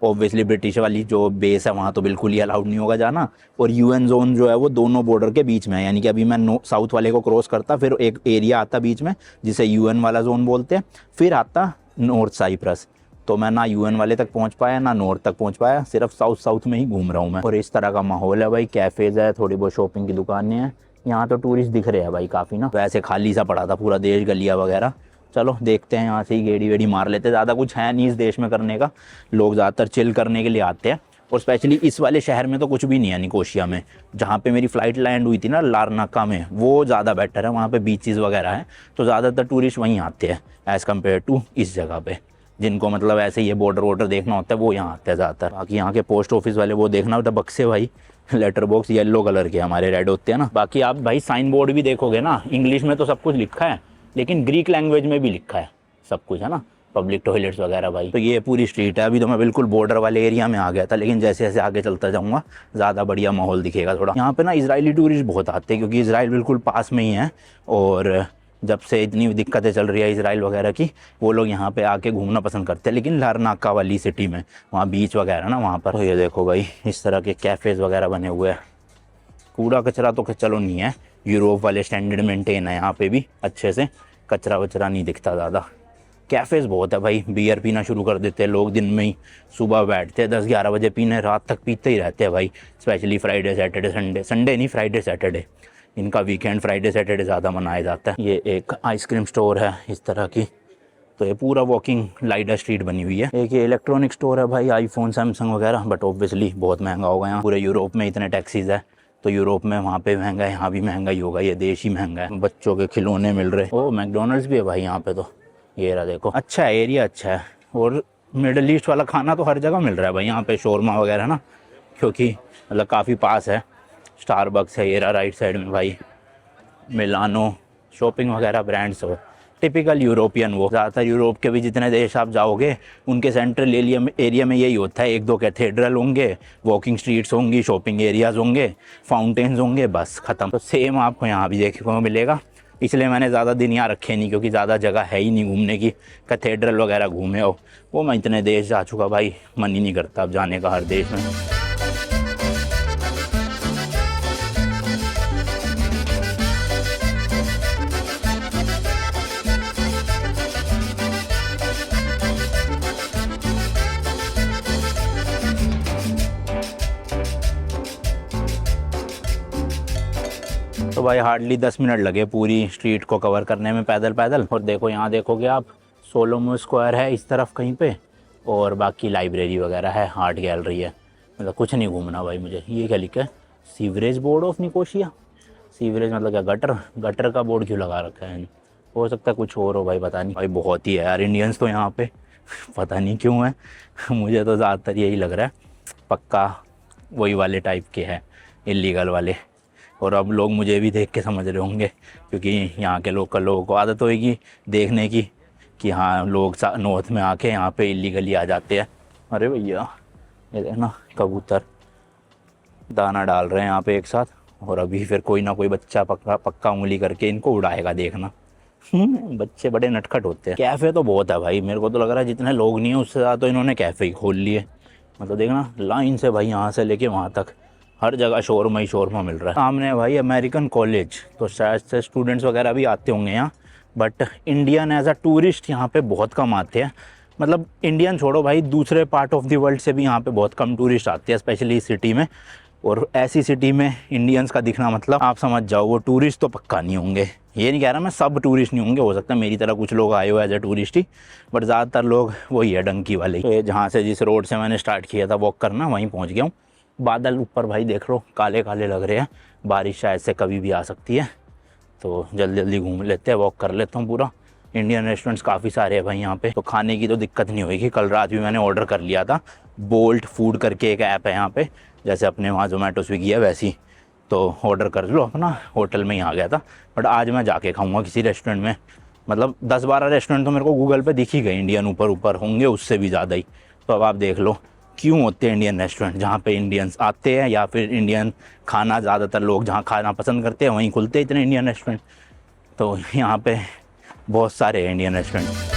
Speaker 1: ऑब्वियसली ब्रिटिश वाली जो बेस है वहाँ तो बिल्कुल ही अलाउड नहीं होगा जाना। और UN जोन जो है वो दोनों बॉर्डर के बीच में है, यानी कि अभी मैं साउथ वाले को क्रॉस करता, फिर एक एरिया आता बीच में जिसे UN वाला जोन बोलते हैं, फिर आता नॉर्थ साइप्रस। तो मैं ना UN वाले तक पहुंच पाया ना नॉर्थ तक पहुंच पाया, सिर्फ साउथ में ही घूम रहा हूं मैं। और इस तरह का माहौल है भाई, कैफ़ेज़ है, थोड़ी बहुत शॉपिंग की दुकानें हैं। यहाँ तो टूरिस्ट दिख रहे हैं भाई काफ़ी ना, वैसे खाली सा पड़ा था पूरा देश, गलियाँ वगैरह। चलो देखते हैं, यहाँ से ही गेड़ी वेड़ी मार लेते। ज़्यादा कुछ है नहीं इस देश में करने का, लोग ज़्यादातर चिल करने के लिए आते हैं। और स्पेशली इस वाले शहर में तो कुछ भी नहीं है, निकोशिया में जहाँ पे मेरी फ़्लाइट लैंड हुई थी ना, लारनाका में, वो ज़्यादा बेटर है। वहाँ पे बीचेस वगैरह हैं तो ज़्यादातर टूरिस्ट वहीं आते हैं एज़ कम्पेयर टू इस जगह पे। जिनको मतलब ऐसे ये बॉर्डर वॉर्डर देखना होता है वो यहाँ आते हैं ज़्यादातर। बाकी यहाँ के पोस्ट ऑफिस वाले वो देखना होता है बक्से भाई, लेटर बॉक्स येलो कलर के, हमारे रेड होते हैं ना। बाकी आप भाई साइन बोर्ड भी देखोगे ना, इंग्लिश में तो सब कुछ लिखा है लेकिन ग्रीक लैंग्वेज में भी लिखा है सब कुछ, है ना, पब्लिक टॉयलेट्स वगैरह भाई। तो ये पूरी स्ट्रीट है। अभी तो मैं बिल्कुल बॉर्डर वाले एरिया में आ गया था, लेकिन जैसे जैसे आगे चलता जाऊँगा ज़्यादा बढ़िया माहौल दिखेगा थोड़ा। यहाँ पे ना इजरायली टूरिस्ट बहुत आते हैं क्योंकि इसराइल बिल्कुल पास में ही है, और जब से इतनी दिक्कतें चल रही है इसराइल वगैरह की, वो लोग यहाँ पे आके घूमना पसंद करते हैं। लेकिन लारनाका वाली सिटी में, वहाँ बीच वगैरह ना, वहाँ पर तो ये देखो भाई इस तरह के कैफ़ेज़ वगैरह बने हुए हैं। कूड़ा कचरा तो चलो नहीं है, यूरोप वाले स्टैंडर्ड मेंटेन है यहाँ पे भी अच्छे से, कचरा वचरा नहीं दिखता ज़्यादा। कैफ़ेज़ बहुत है भाई, बियर पीना शुरू कर देते हैं लोग दिन में ही, सुबह बैठते हैं 10-11 बजे पीने, रात तक पीते ही रहते हैं भाई। Specially Friday Saturday Sunday, Sunday नहीं फ्राइडे सैटरडे, इनका वीकेंड फ्राइडे सैटरडे ज़्यादा मनाया जाता है। ये एक आइसक्रीम स्टोर है इस तरह की, तो ये पूरा वॉकिंग लाइडा स्ट्रीट बनी हुई है। एक ये इलेक्ट्रॉनिक स्टोर है भाई, आईफोन सैमसंग वगैरह, बट ऑब्वियसली बहुत महंगा होगा यहाँ। पूरे यूरोप में इतने टैक्सीज है, तो यूरोप में वहाँ पे महंगा है, यहाँ भी महंगा ही होगा, ये देश ही महंगा है। बच्चों के खिलौने मिल रहे, ओ मैकडोनल्ड्स भी है भाई यहाँ पे, तो ये रहा देखो, अच्छा है एरिया, अच्छा है। और मिडल ईस्ट वाला खाना तो हर जगह मिल रहा है भाई यहाँ पे, शोरमा वगैरह ना, क्योंकि मतलब काफ़ी पास है। स्टारबक्स है ये रहा राइट साइड में भाई, मिलानो शॉपिंग वगैरह ब्रांड्स हो, टिपिकल यूरोपियन। वो ज़्यादातर यूरोप के भी जितने देश आप जाओगे उनके सेंट्रल एरिया में यही होता है, 1-2 कैथेड्रल होंगे, वॉकिंग स्ट्रीट्स होंगी, शॉपिंग एरियाज़ होंगे, फाउंटेन्स होंगे, बस ख़त्म। तो सेम आपको यहाँ भी देखने को मिलेगा, इसलिए मैंने ज़्यादा दिन यहाँ रखे नहीं, क्योंकि ज़्यादा जगह है ही नहीं घूमने की। कैथेड्रल वगैरह घूमे हो, वो मैं इतने देश जा चुका भाई, मन ही नहीं करता अब जाने का हर देश में। तो भाई हार्डली 10 मिनट लगे पूरी स्ट्रीट को कवर करने में पैदल पैदल। और देखो यहाँ देखोगे आप, सोलोमो स्क्वायर है इस तरफ कहीं पे, और बाकी लाइब्रेरी वगैरह है, आर्ट गैलरी है, मतलब कुछ नहीं घूमना भाई मुझे। ये क्या लिखा है, sewerage board of Nicosia. Sewerage मतलब क्या, गटर, गटर का बोर्ड क्यों लगा रखा है, हो सकता है कुछ और हो भाई, पता नहीं। भाई बहुत ही है यार इंडियंस तो यहाँ पे, पता नहीं क्यों है, मुझे तो ज़्यादातर यही लग रहा है, पक्का वही वाले टाइप के हैं, इलीगल वाले। और अब लोग मुझे भी देख के समझ रहे होंगे, क्योंकि यहाँ के लोकल लोगों को आदत होगी देखने की कि हाँ लोग नॉर्थ में आके यहाँ पे इलीगली आ जाते हैं। अरे भैया ये देखना, कबूतर दाना डाल रहे हैं यहाँ पे एक साथ, और अभी फिर कोई ना कोई बच्चा पक्का उंगली करके इनको उड़ाएगा, देखना। बच्चे बड़े नटखट होते हैं। कैफ़े तो बहुत है भाई, मेरे को तो लग रहा है जितने लोग नहीं है उससे ज़्यादा तो इन्होंने कैफ़े ही खोल लिए। मतलब देखना लाइन से भाई, यहाँ से लेके वहाँ तक हर जगह शोरमा ही शोरमा मिल रहा है। सामने भाई अमेरिकन कॉलेज, तो शायद से स्टूडेंट्स वगैरह भी आते होंगे यहाँ, but Indian as a tourist यहाँ पे बहुत कम आते हैं। मतलब इंडियन छोड़ो भाई, दूसरे पार्ट ऑफ द वर्ल्ड से भी यहाँ पे बहुत कम टूरिस्ट आते हैं, स्पेशली इस सिटी में। और ऐसी सिटी में इंडियंस का दिखना मतलब आप समझ जाओ, वो टूरिस्ट तो पक्का नहीं होंगे। ये नहीं कह रहा मैं सब टूरिस्ट नहीं होंगे, हो सकता है मेरी तरह कुछ लोग आए हो एज ए टूरिस्ट ही, बट ज़्यादातर लोग वही है डंकी वाले। तो जहाँ से जिस रोड से मैंने स्टार्ट किया था वॉक करना, वहीं पहुँच गया हूँ। बादल ऊपर भाई देख लो, काले काले लग रहे हैं, बारिश शायद से कभी भी आ सकती है, तो जल्दी जल्दी घूम लेते हैं, वॉक कर लेता हूँ पूरा। इंडियन रेस्टोरेंट्स काफ़ी सारे हैं भाई यहाँ पे, तो खाने की तो दिक्कत नहीं होगी। कल रात भी मैंने ऑर्डर कर लिया था, बोल्ट फूड करके एक ऐप है यहाँ पे, जैसे अपने वहाँ जोमेटो स्विगी है वैसी, तो ऑर्डर कर लो अपना, होटल में ही आ गया था। बट आज मैं जाके खाऊंगा किसी रेस्टोरेंट में, मतलब 10-12 रेस्टोरेंट तो मेरे को गूगल पे दिख ही गए इंडियन, ऊपर ऊपर होंगे उससे भी ज़्यादा ही। तो अब आप देख लो क्यों होते हैं इंडियन रेस्टोरेंट, जहाँ पे इंडियंस आते हैं या फिर इंडियन खाना ज़्यादातर लोग जहाँ खाना पसंद करते हैं वहीं खुलते हैं इतने इंडियन रेस्टोरेंट। तो यहाँ पे बहुत सारे हैं इंडियन रेस्टोरेंट।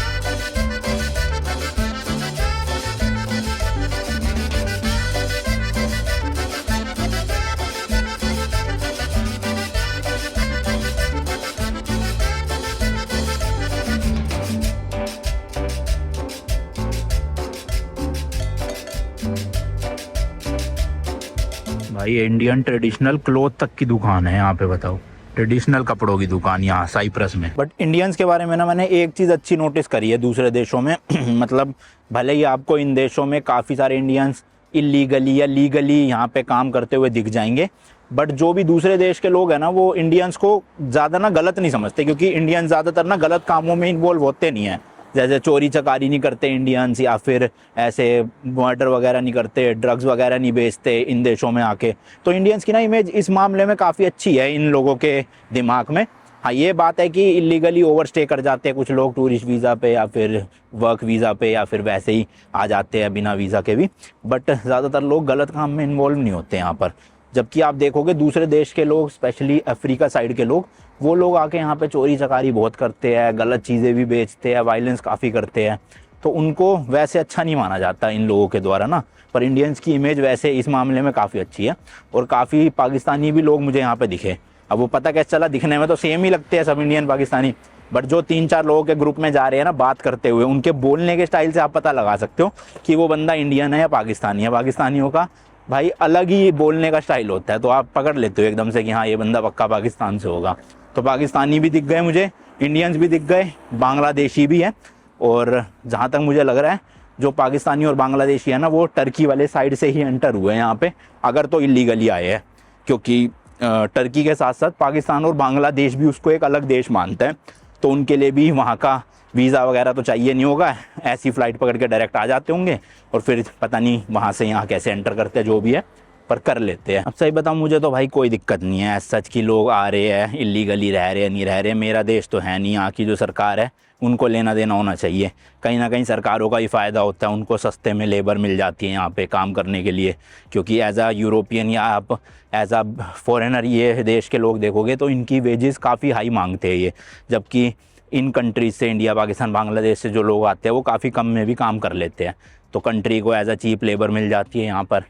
Speaker 1: भाई इंडियन ट्रेडिशनल क्लॉथ तक की दुकान है यहाँ पे, बताओ, ट्रेडिशनल कपड़ों की दुकान यहाँ साइप्रस में। बट इंडियंस के बारे में ना मैंने एक चीज़ अच्छी नोटिस करी है दूसरे देशों में मतलब भले ही आपको इन देशों में काफ़ी सारे इंडियंस इलीगली या लीगली यहाँ पे काम करते हुए दिख जाएंगे, बट जो भी दूसरे देश के लोग हैं ना, वो इंडियंस को ज़्यादा ना गलत नहीं समझते, क्योंकि इंडियंस ज़्यादातर ना गलत कामों में इन्वॉल्व होते नहीं हैं। जैसे चोरी चकारी नहीं करते इंडियंस, या फिर ऐसे मर्डर वगैरह नहीं करते, ड्रग्स वगैरह नहीं बेचते इन देशों में आके। तो इंडियंस की ना इमेज इस मामले में काफ़ी अच्छी है इन लोगों के दिमाग में। हाँ, ये बात है कि इलीगली ओवरस्टे कर जाते हैं कुछ लोग टूरिस्ट वीज़ा पे या फिर वर्क वीज़ा पे, या फिर वैसे ही आ जाते हैं बिना वीज़ा के भी, बट ज़्यादातर लोग गलत काम में इन्वॉल्व नहीं होते यहाँ पर। जबकि आप देखोगे दूसरे देश के लोग, स्पेशली अफ्रीका साइड के लोग, वो लोग आके यहाँ पे चोरी चकारी बहुत करते हैं, गलत चीज़ें भी बेचते हैं, वायलेंस काफ़ी करते हैं, तो उनको वैसे अच्छा नहीं माना जाता इन लोगों के द्वारा ना। पर इंडियंस की इमेज वैसे इस मामले में काफ़ी अच्छी है, और काफ़ी पाकिस्तानी भी लोग मुझे यहाँ पे दिखे। अब वो पता कैसे चला, दिखने में तो सेम ही लगते हैं सब इंडियन पाकिस्तानी, बट जो 3-4 लोगों के ग्रुप में जा रहे हैं ना बात करते हुए, उनके बोलने के स्टाइल से आप पता लगा सकते हो कि वो बंदा इंडियन है या पाकिस्तानी है। पाकिस्तानियों का भाई अलग ही बोलने का स्टाइल होता है, तो आप पकड़ लेते हो एकदम से कि हाँ ये बंदा पक्का पाकिस्तान से होगा। तो पाकिस्तानी भी दिख गए मुझे, इंडियंस भी दिख गए, बांग्लादेशी भी है, और जहाँ तक मुझे लग रहा है जो पाकिस्तानी और बांग्लादेशी है ना वो टर्की वाले साइड से ही एंटर हुए हैं यहाँ पे, अगर तो इलीगली आए हैं, क्योंकि टर्की के साथ साथ पाकिस्तान और बांग्लादेश भी उसको एक अलग देश मानते हैं, तो उनके लिए भी वहाँ का वीज़ा वगैरह तो चाहिए नहीं होगा, ऐसी फ़्लाइट पकड़ के डायरेक्ट आ जाते होंगे, और फिर पता नहीं वहाँ से यहाँ कैसे एंटर करते हैं, जो भी है पर कर लेते हैं। अब सही बताऊँ मुझे तो भाई कोई दिक्कत नहीं है सच की लोग आ रहे हैं, इलीगली रह रहे हैं नहीं रह रहे, मेरा देश तो है नहीं, यहाँ की जो सरकार है उनको लेना देना होना चाहिए। कहीं ना कहीं सरकारों का ही फ़ायदा होता है, उनको सस्ते में लेबर मिल जाती है यहाँ पे काम करने के लिए, क्योंकि एज आ यूरोपियन या आप एज आ फॉरेनर ये देश के लोग देखोगे तो इनकी वेजेस काफ़ी हाई मांगते हैं ये, जबकि इन कंट्रीज से, इंडिया पाकिस्तान बांग्लादेश से जो लोग आते हैं वो काफ़ी कम में भी काम कर लेते हैं, तो कंट्री को एज अ चीप लेबर मिल जाती है यहाँ पर।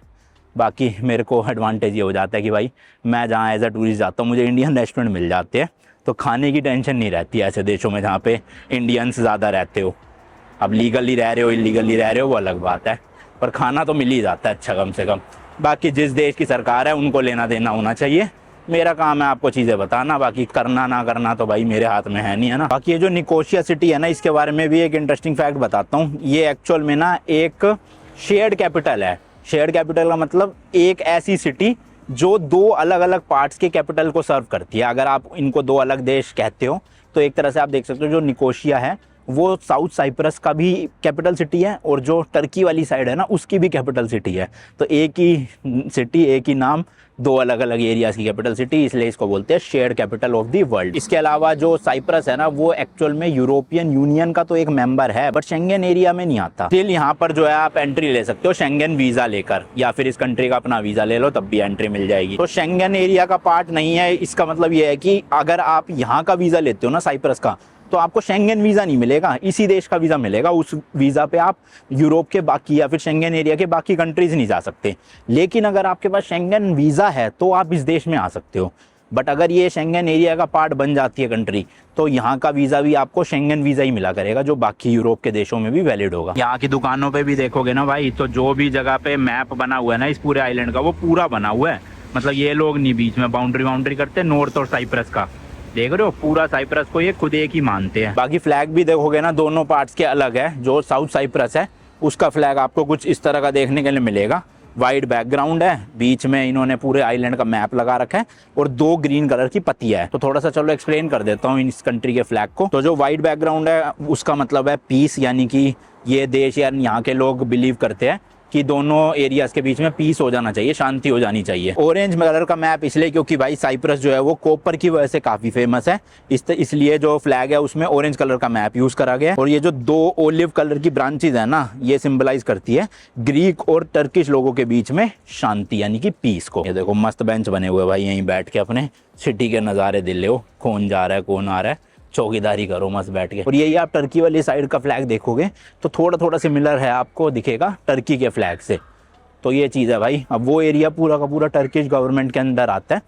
Speaker 1: बाकी मेरे को एडवांटेज ये हो जाता है कि भाई मैं जहाँ एज अ टूरिस्ट जाता हूँ मुझे इंडियन रेस्टोरेंट मिल जाते हैं, तो खाने की टेंशन नहीं रहती ऐसे देशों में जहाँ पे इंडियंस ज़्यादा रहते हो। अब लीगली रह रहे हो इलीगली रह रहे हो वो अलग बात है, पर खाना तो मिल ही जाता है अच्छा कम से कम। बाकी जिस देश की सरकार है उनको लेना देना होना चाहिए, मेरा काम है आपको चीज़ें बताना, बाकी करना ना करना तो भाई मेरे हाथ में है नहीं, है ना। बाकी ये जो निकोशिया सिटी है ना, इसके बारे में भी एक इंटरेस्टिंग फैक्ट बताता हूँ। ये एक्चुअल में ना एक शेयर्ड कैपिटल है। शेयर्ड कैपिटल का मतलब एक ऐसी सिटी जो दो अलग अलग पार्ट्स के कैपिटल को सर्व करती है। अगर आप इनको दो अलग देश कहते हो तो एक तरह से आप देख सकते हो जो निकोशिया है वो साउथ साइप्रस का भी कैपिटल सिटी है, और जो टर्की वाली साइड है ना उसकी भी कैपिटल सिटी है। तो एक ही सिटी, एक ही नाम, दो अलग अलग एरियाज की कैपिटल सिटी, इसलिए इसको बोलते हैं shared capital of the world. इसके अलावा जो साइप्रस है ना वो एक्चुअल में यूरोपियन यूनियन का तो एक मेंबर है, बट शेंगेन एरिया में नहीं आता। स्टिल यहाँ पर जो है आप एंट्री ले सकते हो शेंगेन वीजा लेकर, या फिर इस कंट्री का अपना वीजा ले लो तब भी एंट्री मिल जाएगी। तो शेंगेन एरिया का पार्ट नहीं है, इसका मतलब ये है कि अगर आप यहाँ का वीजा लेते हो ना साइप्रस का, तो आपको शेंगेन वीज़ा नहीं मिलेगा, इसी देश का वीज़ा मिलेगा। उस वीज़ा पे आप यूरोप के बाकी या फिर शेंगेन एरिया के बाकी कंट्रीज़ नहीं जा सकते। लेकिन अगर आपके पास शेंगेन वीज़ा है तो आप इस देश में आ सकते हो। बट अगर ये शेंगेन एरिया का पार्ट बन जाती है कंट्री, तो यहाँ का वीज़ा भी आपको शेंगेन वीज़ा ही मिला करेगा, जो बाकी यूरोप के देशों में भी वैलिड होगा। यहाँ की दुकानों पे भी देखोगे ना भाई, तो जो भी जगह पे मैप बना हुआ है ना इस पूरे आइलैंड का, वो पूरा बना हुआ है। मतलब ये लोग नहीं बीच में बाउंड्री करते नॉर्थ और साइप्रस का, देख रहे हो पूरा साइप्रस को ये खुद एक ही मानते हैं। बाकी फ्लैग भी देखोगे ना दोनों पार्ट्स के अलग है। जो साउथ साइप्रस है उसका फ्लैग आपको कुछ इस तरह का देखने के लिए मिलेगा, वाइट बैकग्राउंड है, बीच में इन्होंने पूरे आइलैंड का मैप लगा रखा है और दो ग्रीन कलर की पत्तियां है। तो थोड़ा सा चलो एक्सप्लेन कर देता हूँ इस कंट्री के फ्लैग को। तो जो वाइट बैकग्राउंड है उसका मतलब है पीस, यानी कि ये देश या यहाँ के लोग बिलीव करते हैं कि दोनों एरियाज के बीच में पीस हो जाना चाहिए, शांति हो जानी चाहिए। ऑरेंज कलर का मैप इसलिए क्योंकि भाई साइप्रस जो है वो कॉपर की वजह से काफी फेमस है, इसलिए जो फ्लैग है उसमें ऑरेंज कलर का मैप यूज करा गया है। और ये जो दो ओलिव कलर की ब्रांचेज है ना, ये सिंबलाइज करती है ग्रीक और टर्किश लोगों के बीच में शांति यानी कि पीस को। ये देखो मस्त बेंच बने हुए भाई, यहीं बैठ के अपने सिटी के नज़ारे दिल लो, कौन जा रहा है कौन आ रहा है, चौकीदारी करो मस्त बैठ के। और यही आप टर्की वाली साइड का फ्लैग देखोगे तो थोड़ा थोड़ा सिमिलर है, आपको दिखेगा टर्की के फ्लैग से। तो ये चीज़ है भाई। अब वो एरिया पूरा का पूरा टर्किश गवर्नमेंट के अंदर आता है,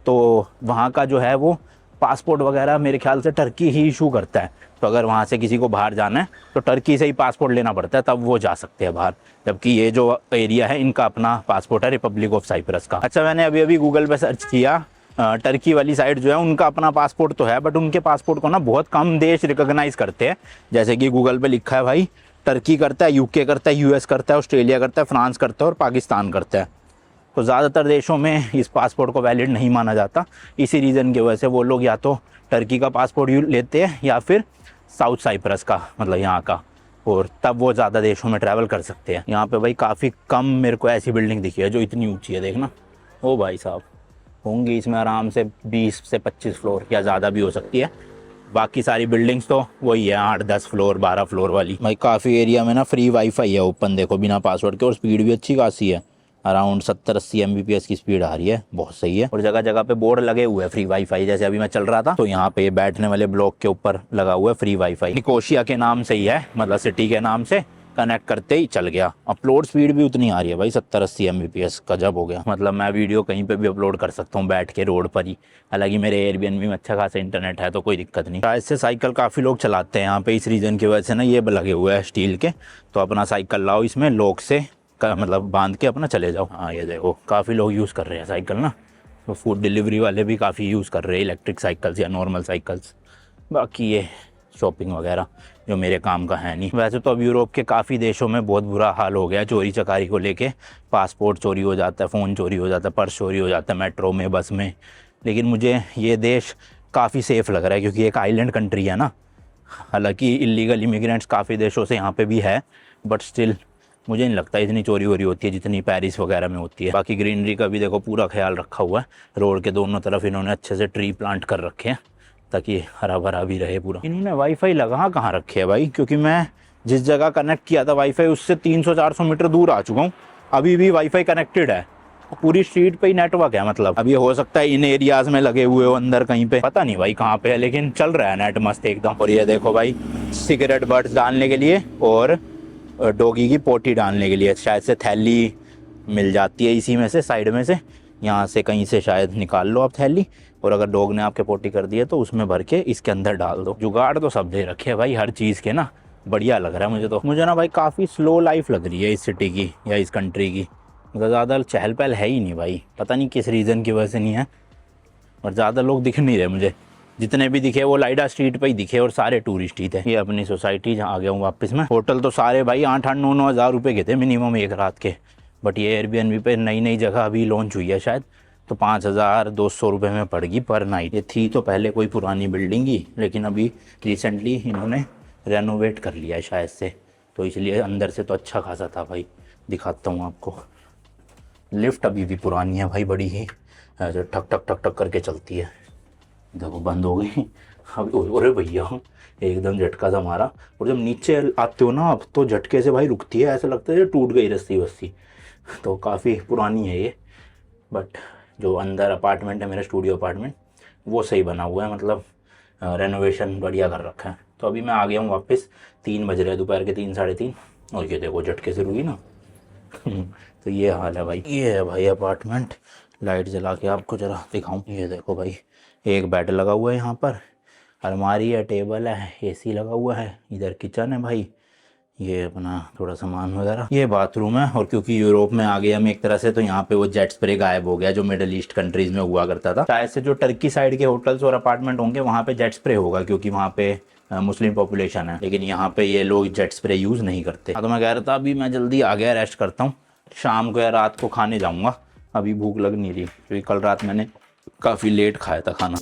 Speaker 1: तो वहाँ का जो है वो पासपोर्ट वगैरह मेरे ख्याल से टर्की ही इशू करता है। तो अगर वहाँ से किसी को बाहर जाना है तो टर्की से ही पासपोर्ट लेना पड़ता है, तब वो जा सकते हैं बाहर। जबकि ये जो एरिया है इनका अपना पासपोर्ट है, रिपब्लिक ऑफ साइप्रस का। अच्छा, मैंने अभी अभी गूगल पे सर्च किया, टर्की वाली साइड जो है उनका अपना पासपोर्ट तो है, बट उनके पासपोर्ट को ना बहुत कम देश रिकॉग्नाइज करते हैं। जैसे कि गूगल पे लिखा है भाई, टर्की करता है, यूके करता है, यूएस करता है, ऑस्ट्रेलिया करता है, फ्रांस करता है और पाकिस्तान करता है। तो ज़्यादातर देशों में इस पासपोर्ट को वैलिड नहीं माना जाता। इसी रीज़न की वजह से वो लोग या तो टर्की का पासपोर्ट लेते हैं या फिर साउथ साइप्रस का, मतलब यहाँ का, और तब वो ज़्यादा देशों में ट्रैवल कर सकते हैं। यहाँ पे भाई काफ़ी कम मेरे को ऐसी बिल्डिंग दिखी है जो इतनी ऊंची है, देखना। ओ भाई साहब, होंगी इसमें आराम से 20 से 25 फ्लोर या ज़्यादा भी हो सकती है। बाकी सारी बिल्डिंग्स तो वही है 8-10 फ्लोर 12 फ्लोर वाली। भाई काफ़ी एरिया में ना फ्री वाईफाई है ओपन, देखो बिना पासवर्ड के, और स्पीड भी अच्छी खासी है, अराउंड 70-80 Mbps की स्पीड आ रही है, बहुत सही है। और जगह जगह पे बोर्ड लगे हुए हैं फ्री वाईफाई, जैसे अभी मैं चल रहा था तो यहाँ पे बैठने वाले ब्लॉक के ऊपर लगा हुआ है फ्री वाईफाई। निकोशिया के नाम से ही है, मतलब सिटी के नाम से, कनेक्ट करते ही चल गया। अपलोड स्पीड भी उतनी आ रही है भाई, 70-80 Mbps का जब हो गया, मतलब मैं वीडियो कहीं पे भी अपलोड कर सकता हूँ बैठ के रोड पर ही। हालांकि मेरे एयरबीएनबी में अच्छा खासा इंटरनेट है तो कोई दिक्कत नहीं। शायद से साइकिल काफ़ी लोग चलाते हैं यहाँ पे, इस रीज़न की वजह से ना ये लगे हुए हैं स्टील के, तो अपना साइकिल लाओ इसमें लॉक से मतलब बांध के अपना चले जाओ। हाँ ये देखो काफ़ी लोग यूज़ कर रहे हैं साइकिल ना, तो फूड डिलीवरी वाले भी काफ़ी यूज़ कर रहे हैं इलेक्ट्रिक साइकिल्स या नॉर्मल साइकिल्स। बाकी ये शॉपिंग वगैरह जो मेरे काम का है नहीं। वैसे तो अब यूरोप के काफ़ी देशों में बहुत बुरा हाल हो गया चोरी चकारी को लेके, पासपोर्ट चोरी हो जाता है, फ़ोन चोरी हो जाता है, पर्स चोरी हो जाता है मेट्रो में, बस में। लेकिन मुझे ये देश काफ़ी सेफ़ लग रहा है क्योंकि एक आइलैंड कंट्री है ना। हालांकि इलीगल इमिग्रेंट्स काफ़ी देशों से यहाँ पे भी है, बट स्टिल मुझे नहीं लगता इतनी चोरी वोरी होती है जितनी पेरिस वगैरह में होती है। बाकी ग्रीनरी का भी देखो पूरा ख्याल रखा हुआ है, रोड के दोनों तरफ इन्होंने अच्छे से ट्री प्लांट कर रखे हैं ताकि हरा भरा भी रहे पूरा। इन्होंने वाईफाई लगा कहाँ रखे है भाई, क्योंकि मैं जिस जगह कनेक्ट किया था वाईफाई उससे 300-400 मीटर दूर आ चुका हूँ, अभी भी वाईफाई कनेक्टेड है, पूरी स्ट्रीट पे ही नेटवर्क है। मतलब अभी हो सकता है इन एरियाज में लगे हुए हो अंदर कहीं पे, पता नहीं भाई कहाँ पे है, लेकिन चल रहा है नेट मस्त एकदम। और ये देखो भाई सिगरेट बर्ड्स डालने के लिए और डॉगी की पोटी डालने के लिए शायद से थैली मिल जाती है इसी में से, साइड में से, यहाँ से कहीं से शायद निकाल लो आप थैली, और अगर डॉग ने आपके पोटी कर दी है तो उसमें भर के इसके अंदर डाल दो। जुगाड़ तो सब दे रखे है भाई हर चीज़ के ना, बढ़िया लग रहा है मुझे तो। मुझे ना भाई काफ़ी स्लो लाइफ लग रही है इस सिटी की या इस कंट्री की, मतलब ज़्यादा चहल पहल है ही नहीं भाई, पता नहीं किस रीज़न की वजह से नहीं है, और ज़्यादा लोग दिख नहीं रहे मुझे, जितने भी दिखे वो लाइडा स्ट्रीट पे ही दिखे और सारे टूरिस्ट ही थे। ये अपनी सोसाइटी जहाँ आ गया हूँ वापस में। होटल तो सारे भाई 8-9 हज़ार रुपये के थे मिनिमम एक रात के, बट ये एयरबीएनबी पे नई जगह अभी लॉन्च हुई है शायद, तो 5,200 रुपये में पड़ेगी पर नाइट। ये थी तो पहले कोई पुरानी बिल्डिंग ही, लेकिन अभी रिसेंटली इन्होंने रेनोवेट कर लिया है शायद से, तो इसलिए अंदर से तो अच्छा खासा था भाई। दिखाता हूँ आपको, लिफ्ट अभी भी पुरानी है भाई, बड़ी ही ऐसे ठक ठक ठक ठक करके चलती है। देखो बंद हो गई अब, अरे भैया एकदम झटका सा मारा, और जब नीचे आते हो ना अब तो झटके से भाई रुकती है, ऐसा लगता है टूट गई रस्सी वस्सी। तो काफ़ी पुरानी है ये, बट जो अंदर अपार्टमेंट है मेरा स्टूडियो अपार्टमेंट वो सही बना हुआ है, मतलब रेनोवेशन बढ़िया कर रखा है। तो अभी मैं आ गया हूँ वापस, 3 बज रहे हैं दोपहर के 3-3:30, और ये देखो झटके से रुकी ना तो ये हाल है भाई। ये है भाई अपार्टमेंट, लाइट जला के आपको जरा दिखाऊं। ये देखो भाई एक बेड लगा हुआ है यहाँ पर, अलमारी है, टेबल है, एसी लगा हुआ है, इधर किचन है भाई, ये अपना थोड़ा सामान वगैरह, ये बाथरूम है। और क्योंकि यूरोप में आ गया हम एक तरह से, तो यहाँ पे वो जेट स्प्रे गायब हो गया जो मिडिल ईस्ट कंट्रीज में हुआ करता था। शायद से जो टर्की साइड के होटल्स और अपार्टमेंट होंगे वहाँ पे जेट स्प्रे होगा क्योंकि वहाँ पे मुस्लिम पॉपुलेशन है, लेकिन यहाँ पे ये लोग जेट स्प्रे यूज़ नहीं करते। तो मैं कह रहा था अभी मैं जल्दी आ गया, रेस्ट करता हूँ, शाम को या रात को खाने जाऊँगा, अभी भूख लग नहीं रही क्योंकि कल रात मैंने काफ़ी लेट खाया था खाना।